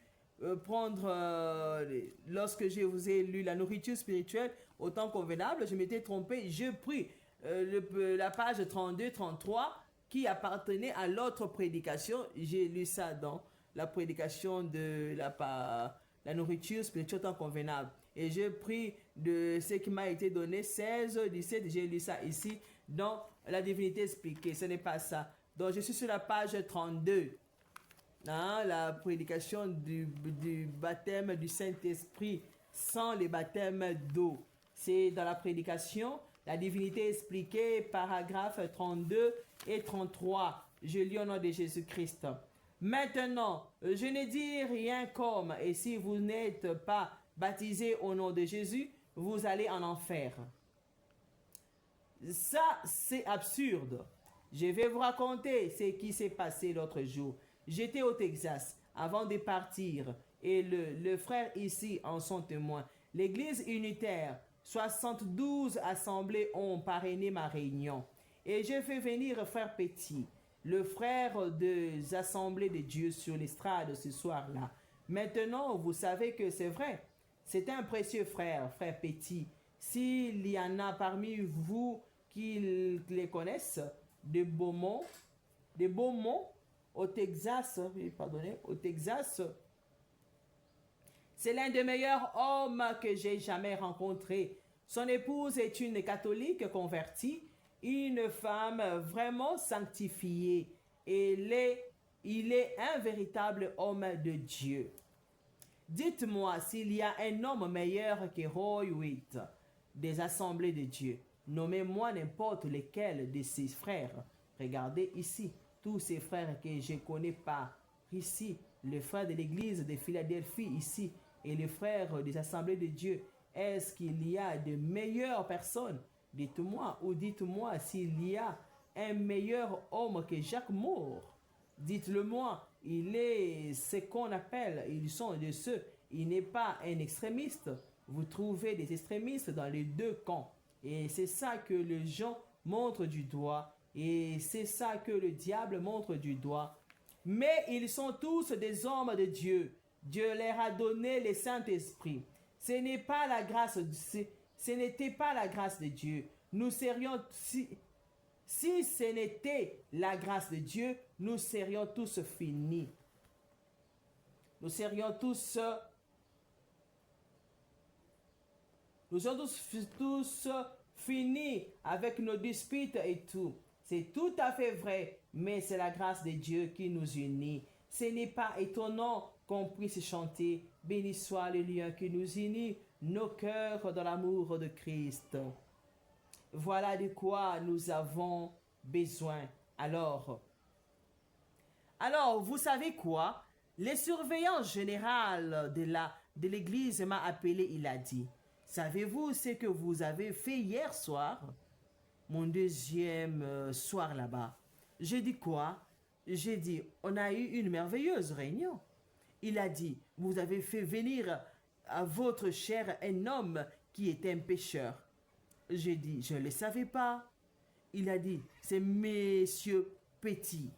prendre... lorsque je vous ai lu la nourriture spirituelle au temps convenable, je m'étais trompé. J'ai pris la page 32-33 qui appartenait à l'autre prédication. J'ai lu ça dans la prédication de la nourriture spirituelle au temps convenable. Et j'ai pris de ce qui m'a été donné, 16, 17, j'ai lu ça ici, dans la divinité expliquée. Ce n'est pas ça. Donc, je suis sur la page 32. La prédication du baptême du Saint-Esprit. sans le baptême d'eau. C'est dans la prédication, la divinité expliquée, paragraphes 32 et 33. Je lis au nom de Jésus-Christ. Maintenant, je ne dis rien comme, et si vous n'êtes pas baptisé au nom de Jésus, vous allez en enfer. Ça, c'est absurde. Je vais vous raconter ce qui s'est passé l'autre jour. J'étais au Texas avant de partir, et le frère ici en sont témoins. L'église unitaire, 72 assemblées ont parrainé ma réunion. Et j'ai fait venir frère Petit, le frère des assemblées de Dieu sur l'estrade ce soir-là. Maintenant, vous savez que c'est vrai. C'est un précieux frère, frère Petit. S'il y en a parmi vous qui les connaissent, de Beaumont, au Texas, au Texas, c'est l'un des meilleurs hommes que j'ai jamais rencontré. Son épouse est une catholique convertie, une femme vraiment sanctifiée. Il est un véritable homme de Dieu. Dites-moi s'il y a un homme meilleur que Roy Witt des Assemblées de Dieu. Nommez-moi n'importe lequel de ses frères. Regardez ici, tous ces frères que je connais pas ici, le frère de l'église de Philadelphie ici, et les frères des Assemblées de Dieu. Est-ce qu'il y a de meilleures personnes? Dites-moi, ou dites-moi s'il y a un meilleur homme que Jacques Moore. Dites-le-moi, il est ce qu'on appelle, ils sont de ceux, il n'est pas un extrémiste. Vous trouvez des extrémistes dans les deux camps. Et c'est ça que les gens montrent du doigt. Et c'est ça que le diable montre du doigt. Mais ils sont tous des hommes de Dieu. Dieu leur a donné le Saint-Esprit. Ce n'est pas la grâce, ce n'était pas la grâce de Dieu. Nous serions, si ce n'était la grâce de Dieu, nous serions tous finis. Nous serions tous finis avec nos disputes et tout. C'est tout à fait vrai, mais c'est la grâce de Dieu qui nous unit. Ce n'est pas étonnant qu'on puisse chanter « Béni soit le lien qui nous unit, nos cœurs dans l'amour de Christ ». Voilà de quoi nous avons besoin. Alors, vous savez quoi? Le surveillant général de l'église m'a appelé, il a dit, « Savez-vous ce que vous avez fait hier soir ?» Mon deuxième soir là-bas. J'ai dit quoi? J'ai dit, on a eu une merveilleuse réunion. Il a dit, vous avez fait venir à votre chair un homme qui était un pécheur. J'ai dit, je ne le savais pas. Il a dit, c'est Monsieur Petit.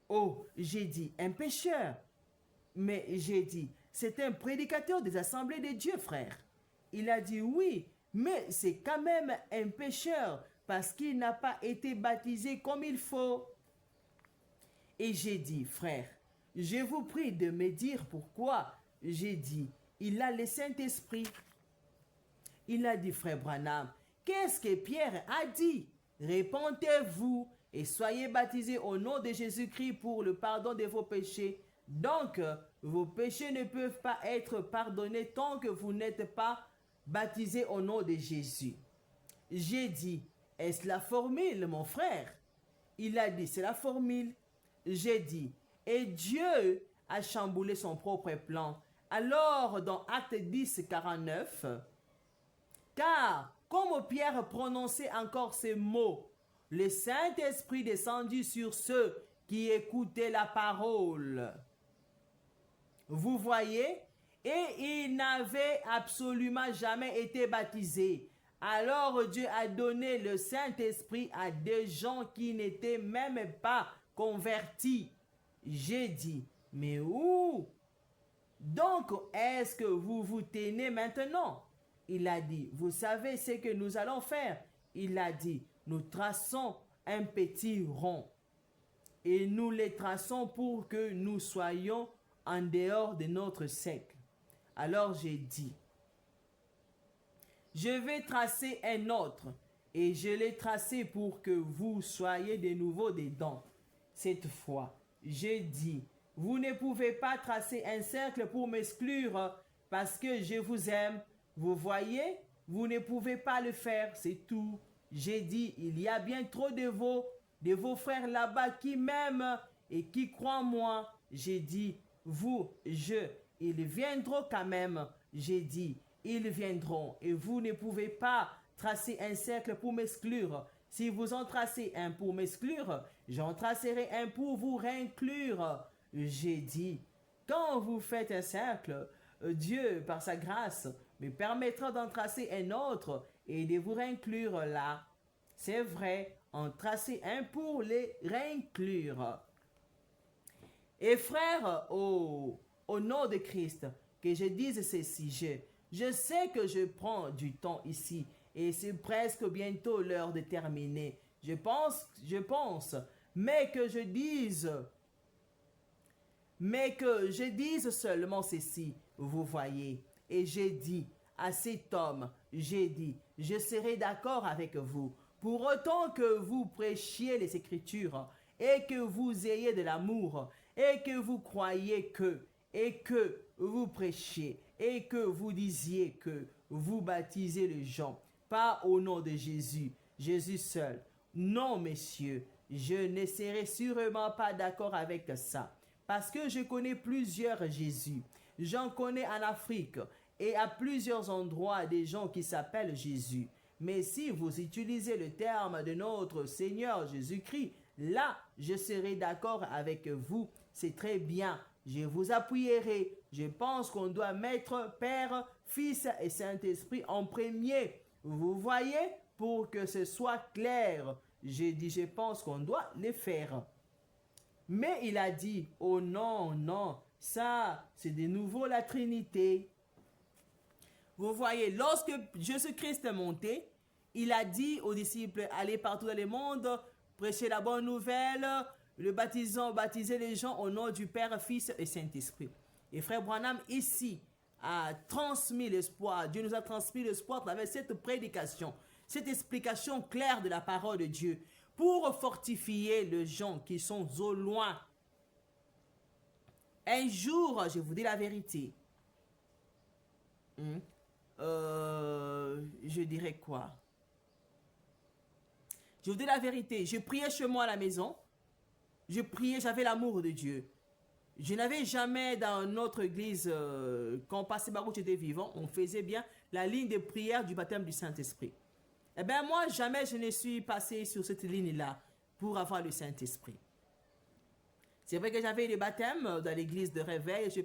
Oh, j'ai dit, un pécheur. Mais j'ai dit, c'est un prédicateur des assemblées de Dieu, frère. Il a dit, oui, mais c'est quand même un pécheur parce qu'il n'a pas été baptisé comme il faut. Et j'ai dit, frère, je vous prie de me dire pourquoi. J'ai dit, il a le Saint-Esprit. Il a dit, frère Branham, qu'est-ce que Pierre a dit? Répentez-vous et soyez baptisés au nom de Jésus-Christ pour le pardon de vos péchés. Donc, vos péchés ne peuvent pas être pardonnés tant que vous n'êtes pas baptisés au nom de Jésus. J'ai dit, est-ce la formule, mon frère? Il a dit, c'est la formule. J'ai dit, et Dieu a chamboulé son propre plan. Alors, dans Acte 10, 49, car, comme Pierre prononçait encore ces mots, le Saint-Esprit descendit sur ceux qui écoutaient la parole. Vous voyez? Et ils n'avaient absolument jamais été baptisés. Alors Dieu a donné le Saint-Esprit à des gens qui n'étaient même pas convertis. J'ai dit, mais où? Donc, est-ce que vous vous tenez maintenant? Il a dit, vous savez ce que nous allons faire? Il a dit, nous traçons un petit rond. Et nous les traçons pour que nous soyons en dehors de notre cercle. Alors j'ai dit, je vais tracer un autre. Et je l'ai tracé pour que vous soyez de nouveau dedans. Cette fois, j'ai dit, vous ne pouvez pas tracer un cercle pour m'exclure parce que je vous aime. Vous voyez, vous ne pouvez pas le faire, c'est tout. J'ai dit, il y a bien trop de vos frères là-bas qui m'aiment et qui croient en moi. J'ai dit, ils viendront quand même. J'ai dit, ils viendront et vous ne pouvez pas tracer un cercle pour m'exclure. Si vous en tracez un pour m'exclure, j'en tracerai un pour vous réinclure. J'ai dit, quand vous faites un cercle, Dieu, par sa grâce, me permettra d'en tracer un autre et de vous réinclure là. C'est vrai, en tracer un pour les réinclure. Et frères, au nom de Christ, que je dise ceci, je sais que je prends du temps ici et c'est presque bientôt l'heure de terminer. Je pense, mais que je dise seulement ceci, vous voyez. Et j'ai dit à cet homme, je serai d'accord avec vous, pour autant que vous prêchiez les Écritures, et que vous ayez de l'amour, et que vous croyiez et que vous prêchiez, et que vous disiez que vous baptisez les gens, pas au nom de Jésus, Jésus seul. Non, messieurs, je ne serai sûrement pas d'accord avec ça, parce que je connais plusieurs Jésus. J'en connais en Afrique et à plusieurs endroits des gens qui s'appellent Jésus. Mais si vous utilisez le terme de notre Seigneur Jésus-Christ, là, je serai d'accord avec vous. C'est très bien. Je vous appuierai. Je pense qu'on doit mettre Père, Fils et Saint-Esprit en premier. Vous voyez, pour que ce soit clair. J'ai dit, je pense qu'on doit les faire. Mais il a dit, oh non, non, ça, c'est de nouveau la Trinité. Vous voyez, lorsque Jésus-Christ est monté, il a dit aux disciples, allez partout dans le monde, prêchez la bonne nouvelle, baptisez les gens au nom du Père, Fils et Saint-Esprit. Et frère Branham, ici, a transmis l'espoir. Dieu nous a transmis l'espoir à travers cette prédication, cette explication claire de la parole de Dieu, pour fortifier les gens qui sont au loin. Un jour, je vous dis la vérité. Je dirais quoi? Je vous dis la vérité. Je priais chez moi à la maison. Je priais, j'avais l'amour de Dieu. Je n'avais jamais dans notre église, quand Pasteur Baruch était vivant, on faisait bien la ligne de prière du baptême du Saint-Esprit. Eh bien, moi, jamais je ne suis passé sur cette ligne-là pour avoir le Saint-Esprit. C'est vrai que j'avais des baptêmes dans l'église de réveil. Je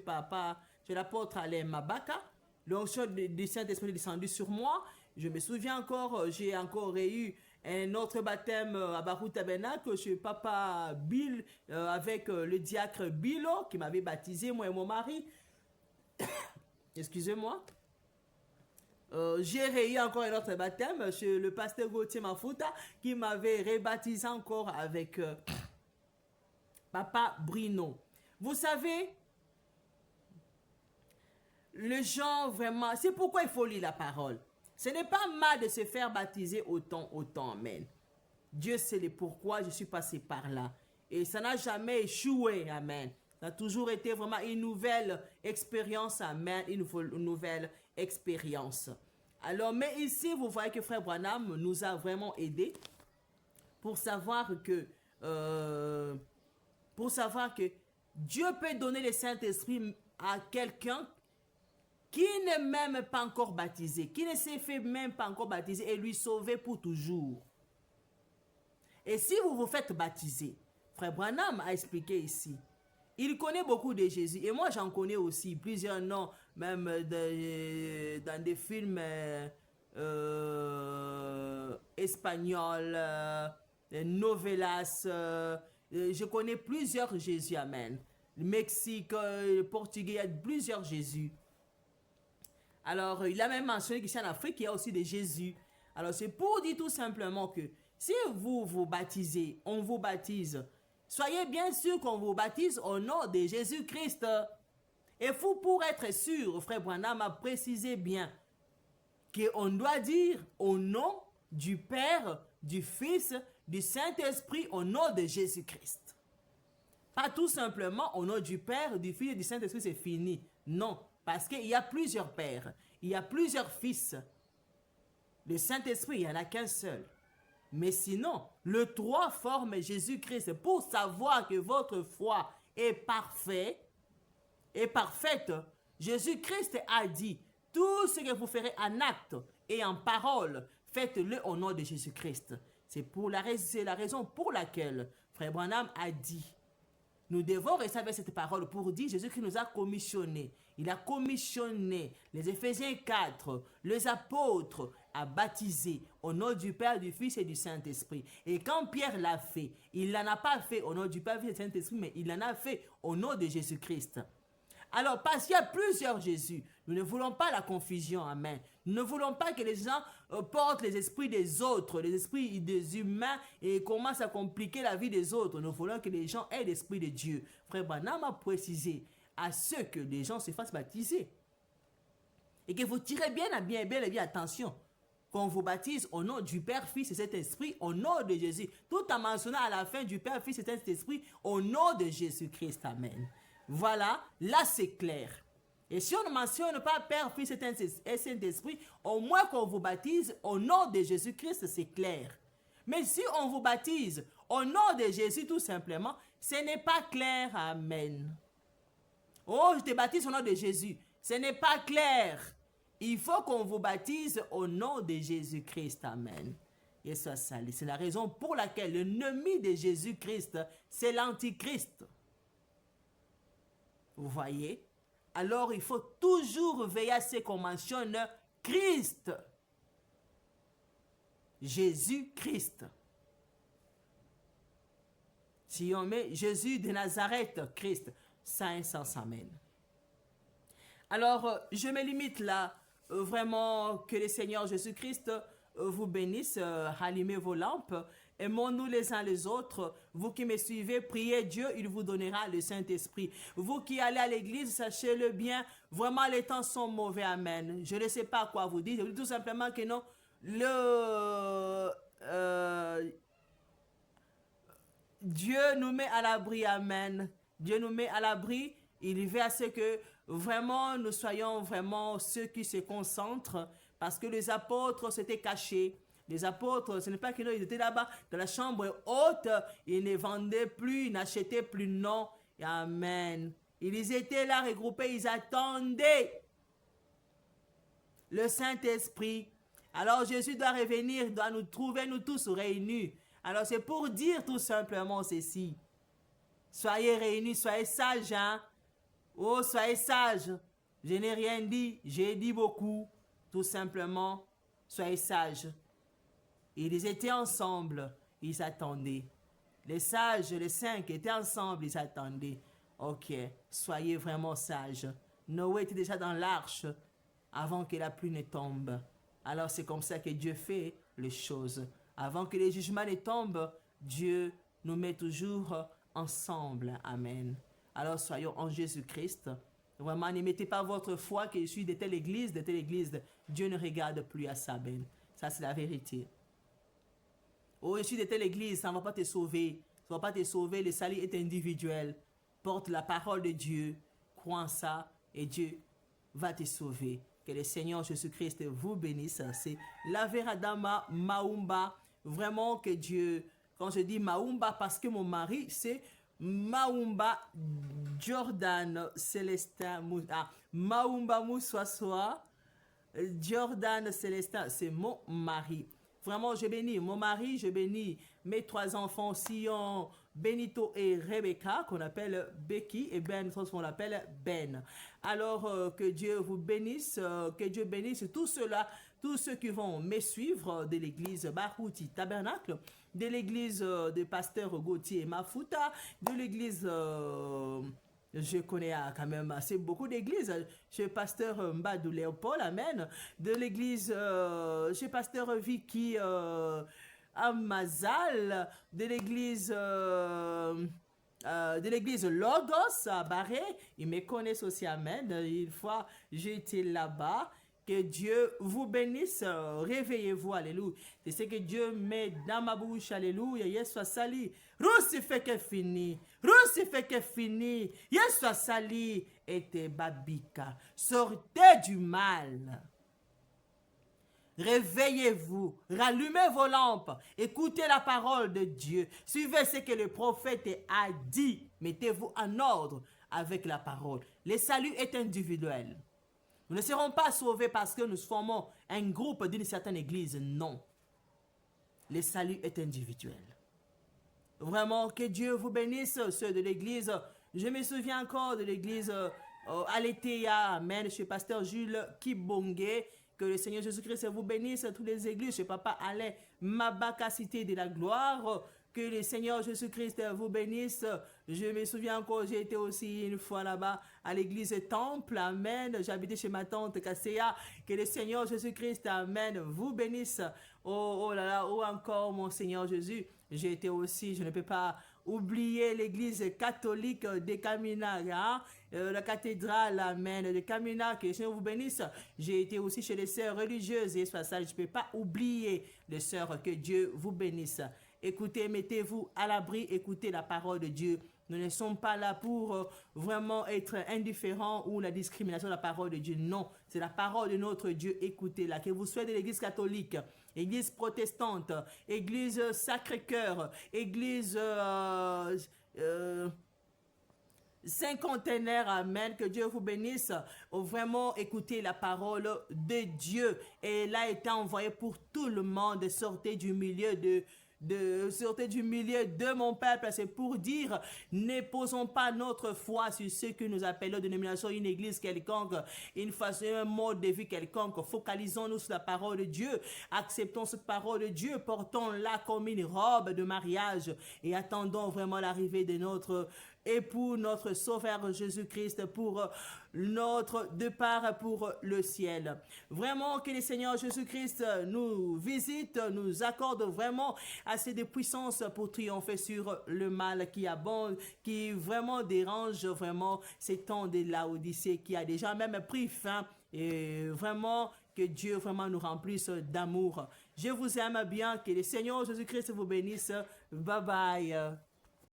l'apôtre Alain Mabaka. L'onction du Saint-Esprit est descendu sur moi. Je me souviens encore, j'ai encore eu un autre baptême à Barou Tabernacle chez Papa Bill, avec le diacre Bilo qui m'avait baptisé, moi et mon mari. Excusez-moi. J'ai eu encore un autre baptême chez le pasteur Gauthier Mafuta qui m'avait rebaptisé encore avec Papa Brino. Vous savez, les gens vraiment, c'est pourquoi il faut lire la parole. Ce n'est pas mal de se faire baptiser autant, amen. Dieu sait le pourquoi je suis passé par là. Et ça n'a jamais échoué, amen. Ça a toujours été vraiment une nouvelle expérience, amen, une nouvelle expérience. Alors, mais ici, vous voyez que Frère Branham nous a vraiment aidés pour savoir que Dieu peut donner le Saint-Esprit à quelqu'un qui n'est même pas encore baptisé, qui ne s'est fait même pas encore baptiser et lui sauver pour toujours. Et si vous vous faites baptiser, Frère Branham a expliqué ici, il connaît beaucoup de Jésus. Et moi, j'en connais aussi plusieurs noms, même dans des films espagnols, novelas. Je connais plusieurs Jésus, amen. Le Mexique, le Portugais, il y a plusieurs Jésus. Alors, il a même mentionné qu'ici en Afrique, il y a aussi des Jésus. Alors, c'est pour dire tout simplement que si vous vous baptisez, on vous baptise, soyez bien sûr qu'on vous baptise au nom de Jésus-Christ. Et vous, pour être sûr, Frère Branham a précisé bien qu'on doit dire au nom du Père, du Fils, du Saint-Esprit, au nom de Jésus-Christ. Pas tout simplement au nom du Père, du Fils et du Saint-Esprit, c'est fini. Non. Parce qu'il y a plusieurs pères, il y a plusieurs fils. Le Saint-Esprit, il n'y en a qu'un seul. Mais sinon, le trois forme Jésus-Christ. Pour savoir que votre foi est parfaite, Jésus-Christ a dit, tout ce que vous ferez en acte et en parole, faites-le au nom de Jésus-Christ. C'est la raison pour laquelle Frère Branham a dit, nous devons rester avec cette parole pour dire, Jésus-Christ nous a commissionné. Il a commissionné les Éphésiens 4, les apôtres à baptiser au nom du Père, du Fils et du Saint-Esprit. Et quand Pierre l'a fait, il n'en a pas fait au nom du Père, du Fils et du Saint-Esprit, mais il en a fait au nom de Jésus-Christ. Alors, parce qu'il y a plusieurs Jésus, nous ne voulons pas la confusion, amen. Nous ne voulons pas que les gens portent les esprits des autres, les esprits des humains et commencent à compliquer la vie des autres. Nous voulons que les gens aient l'esprit de Dieu. Frère Branham a précisé à ceux que les gens se fassent baptiser. Et que vous tirez bien attention. Qu'on vous baptise au nom du Père, Fils et Saint-Esprit, au nom de Jésus. Tout en mentionnant à la fin du Père, Fils et Saint-Esprit, au nom de Jésus-Christ. Amen. Voilà, là c'est clair. Et si on ne mentionne pas Père, Fils et Saint-Esprit, au moins qu'on vous baptise au nom de Jésus-Christ, c'est clair. Mais si on vous baptise au nom de Jésus tout simplement, ce n'est pas clair. Amen. Oh, je te baptise au nom de Jésus. Ce n'est pas clair. Il faut qu'on vous baptise au nom de Jésus-Christ. Amen. Et ça, c'est la raison pour laquelle l'ennemi de Jésus-Christ, c'est l'Antichrist. Vous voyez? Alors, il faut toujours veiller à ce qu'on mentionne Christ. Jésus-Christ. Si on met Jésus de Nazareth, Christ, ça a un sens, amen. Alors, je me limite là. Vraiment, que le Seigneur Jésus-Christ vous bénisse. Rallumez vos lampes. Aimons-nous les uns les autres. Vous qui me suivez, priez Dieu, il vous donnera le Saint-Esprit. Vous qui allez à l'église, sachez-le bien, vraiment les temps sont mauvais, amen. Je ne sais pas quoi vous dire, je vous dis tout simplement que non, Dieu nous met à l'abri, amen. Dieu nous met à l'abri, il veut à ce que vraiment nous soyons vraiment ceux qui se concentrent, parce que les apôtres s'étaient cachés. Les apôtres, ce n'est pas qu'ils étaient là-bas dans la chambre haute, ils ne vendaient plus, ils n'achetaient plus, non. Amen. Ils étaient là regroupés, ils attendaient le Saint-Esprit. Alors Jésus doit revenir, doit nous trouver, nous tous réunis. Alors c'est pour dire tout simplement ceci. Soyez réunis, soyez sages, hein. Oh, soyez sages. Je n'ai rien dit, j'ai dit beaucoup. Tout simplement, soyez sages. Ils étaient ensemble, ils attendaient. Les sages, les cinq étaient ensemble, ils attendaient. Ok, soyez vraiment sages. Noé était déjà dans l'arche avant que la pluie ne tombe. Alors c'est comme ça que Dieu fait les choses. Avant que les jugements ne tombent, Dieu nous met toujours ensemble. Amen. Alors soyons en Jésus-Christ. Vraiment, ne mettez pas votre foi que je suis de telle église, de telle église. Dieu ne regarde plus à ça, ben. Ça, c'est la vérité. Oh, je suis de telle église, ça ne va pas te sauver. Ça ne va pas te sauver, le salut est individuel. Porte la parole de Dieu, crois en ça, et Dieu va te sauver. Que le Seigneur Jésus-Christ vous bénisse. C'est la Veradama Maumba. Vraiment que Dieu, quand je dis Maumba, parce que mon mari, c'est Maumba Jordan Célestin. Maumba Moussoissois. Jordan Célestin, c'est mon mari. Vraiment, je bénis mon mari, je bénis mes trois enfants, Sion, Benito et Rebecca, qu'on appelle Becky, et Ben, qu'on appelle Ben. Alors, que Dieu vous bénisse, que Dieu bénisse tous ceux-là, tous ceux qui vont me suivre de l'église Barouti Tabernacle, de l'église de pasteur Gauthier Mafuta, de l'église... je connais quand même assez beaucoup d'églises. Chez pasteur Mbadou Léopold, amen. De l'église, chez pasteur Vicky Amazal, de l'église Logos à Barré. Ils me connaissent aussi, amen. Une fois, j'ai été là-bas. Que Dieu vous bénisse. Réveillez-vous, alléluia. C'est ce que Dieu met dans ma bouche, alléluia. Yes, soit sali. Roussi fait que fini. Roussi fait que fini. Yes, soit sali. Et te babika. Sortez du mal. Réveillez-vous, rallumez vos lampes, écoutez la parole de Dieu, suivez ce que le prophète a dit, mettez-vous en ordre avec la parole. Le salut est individuel. Nous ne serons pas sauvés parce que nous formons un groupe d'une certaine église, non. Le salut est individuel. Vraiment, que Dieu vous bénisse, ceux de l'église. Je me souviens encore de l'église Aletheia, amen, chez pasteur Jules Kibonge. Que le Seigneur Jésus-Christ vous bénisse à toutes les églises. Chez Papa Alain Mabaka, cité de la gloire. Que le Seigneur Jésus-Christ vous bénisse. Je me souviens encore, j'ai été aussi une fois là-bas à l'église Temple. Amen. J'habitais chez ma tante Kasséa. Que le Seigneur Jésus-Christ, amen, vous bénisse. Oh là là, oh encore mon Seigneur Jésus. J'ai été aussi, je ne peux pas oublier l'église catholique de Kamina, hein? La cathédrale, amen, de Kamina, que le Seigneur vous bénisse. J'ai été aussi chez les sœurs religieuses et ça, je ne peux pas oublier les sœurs, que Dieu vous bénisse. Écoutez, mettez-vous à l'abri, écoutez la parole de Dieu. Nous ne sommes pas là pour vraiment être indifférents ou la discrimination de la parole de Dieu. Non, c'est la parole de notre Dieu. Écoutez-la. Que vous soyez de l'église catholique, église protestante, église Sacré-Cœur, église cinquantenaire, amen, que Dieu vous bénisse. Vraiment écoutez la parole de Dieu. Et elle a été envoyée pour tout le monde. Sortez du milieu sortez du milieu de mon peuple. C'est pour dire, ne posons pas notre foi sur ce que nous appelons dénomination, une église quelconque, une façon, un mode de vie quelconque. Focalisons-nous sur la parole de Dieu. Acceptons cette parole de Dieu. Portons-la comme une robe de mariage et attendons vraiment l'arrivée de notre époux, notre Sauveur Jésus-Christ, pour notre départ pour le ciel. Vraiment que le Seigneur Jésus-Christ nous visite, nous accorde vraiment assez de puissance pour triompher sur le mal qui abonde, qui vraiment dérange vraiment ces temps de Laodicée qui a déjà même pris fin. Et vraiment que Dieu vraiment nous remplisse d'amour. Je vous aime bien, que le Seigneur Jésus-Christ vous bénisse. Bye bye.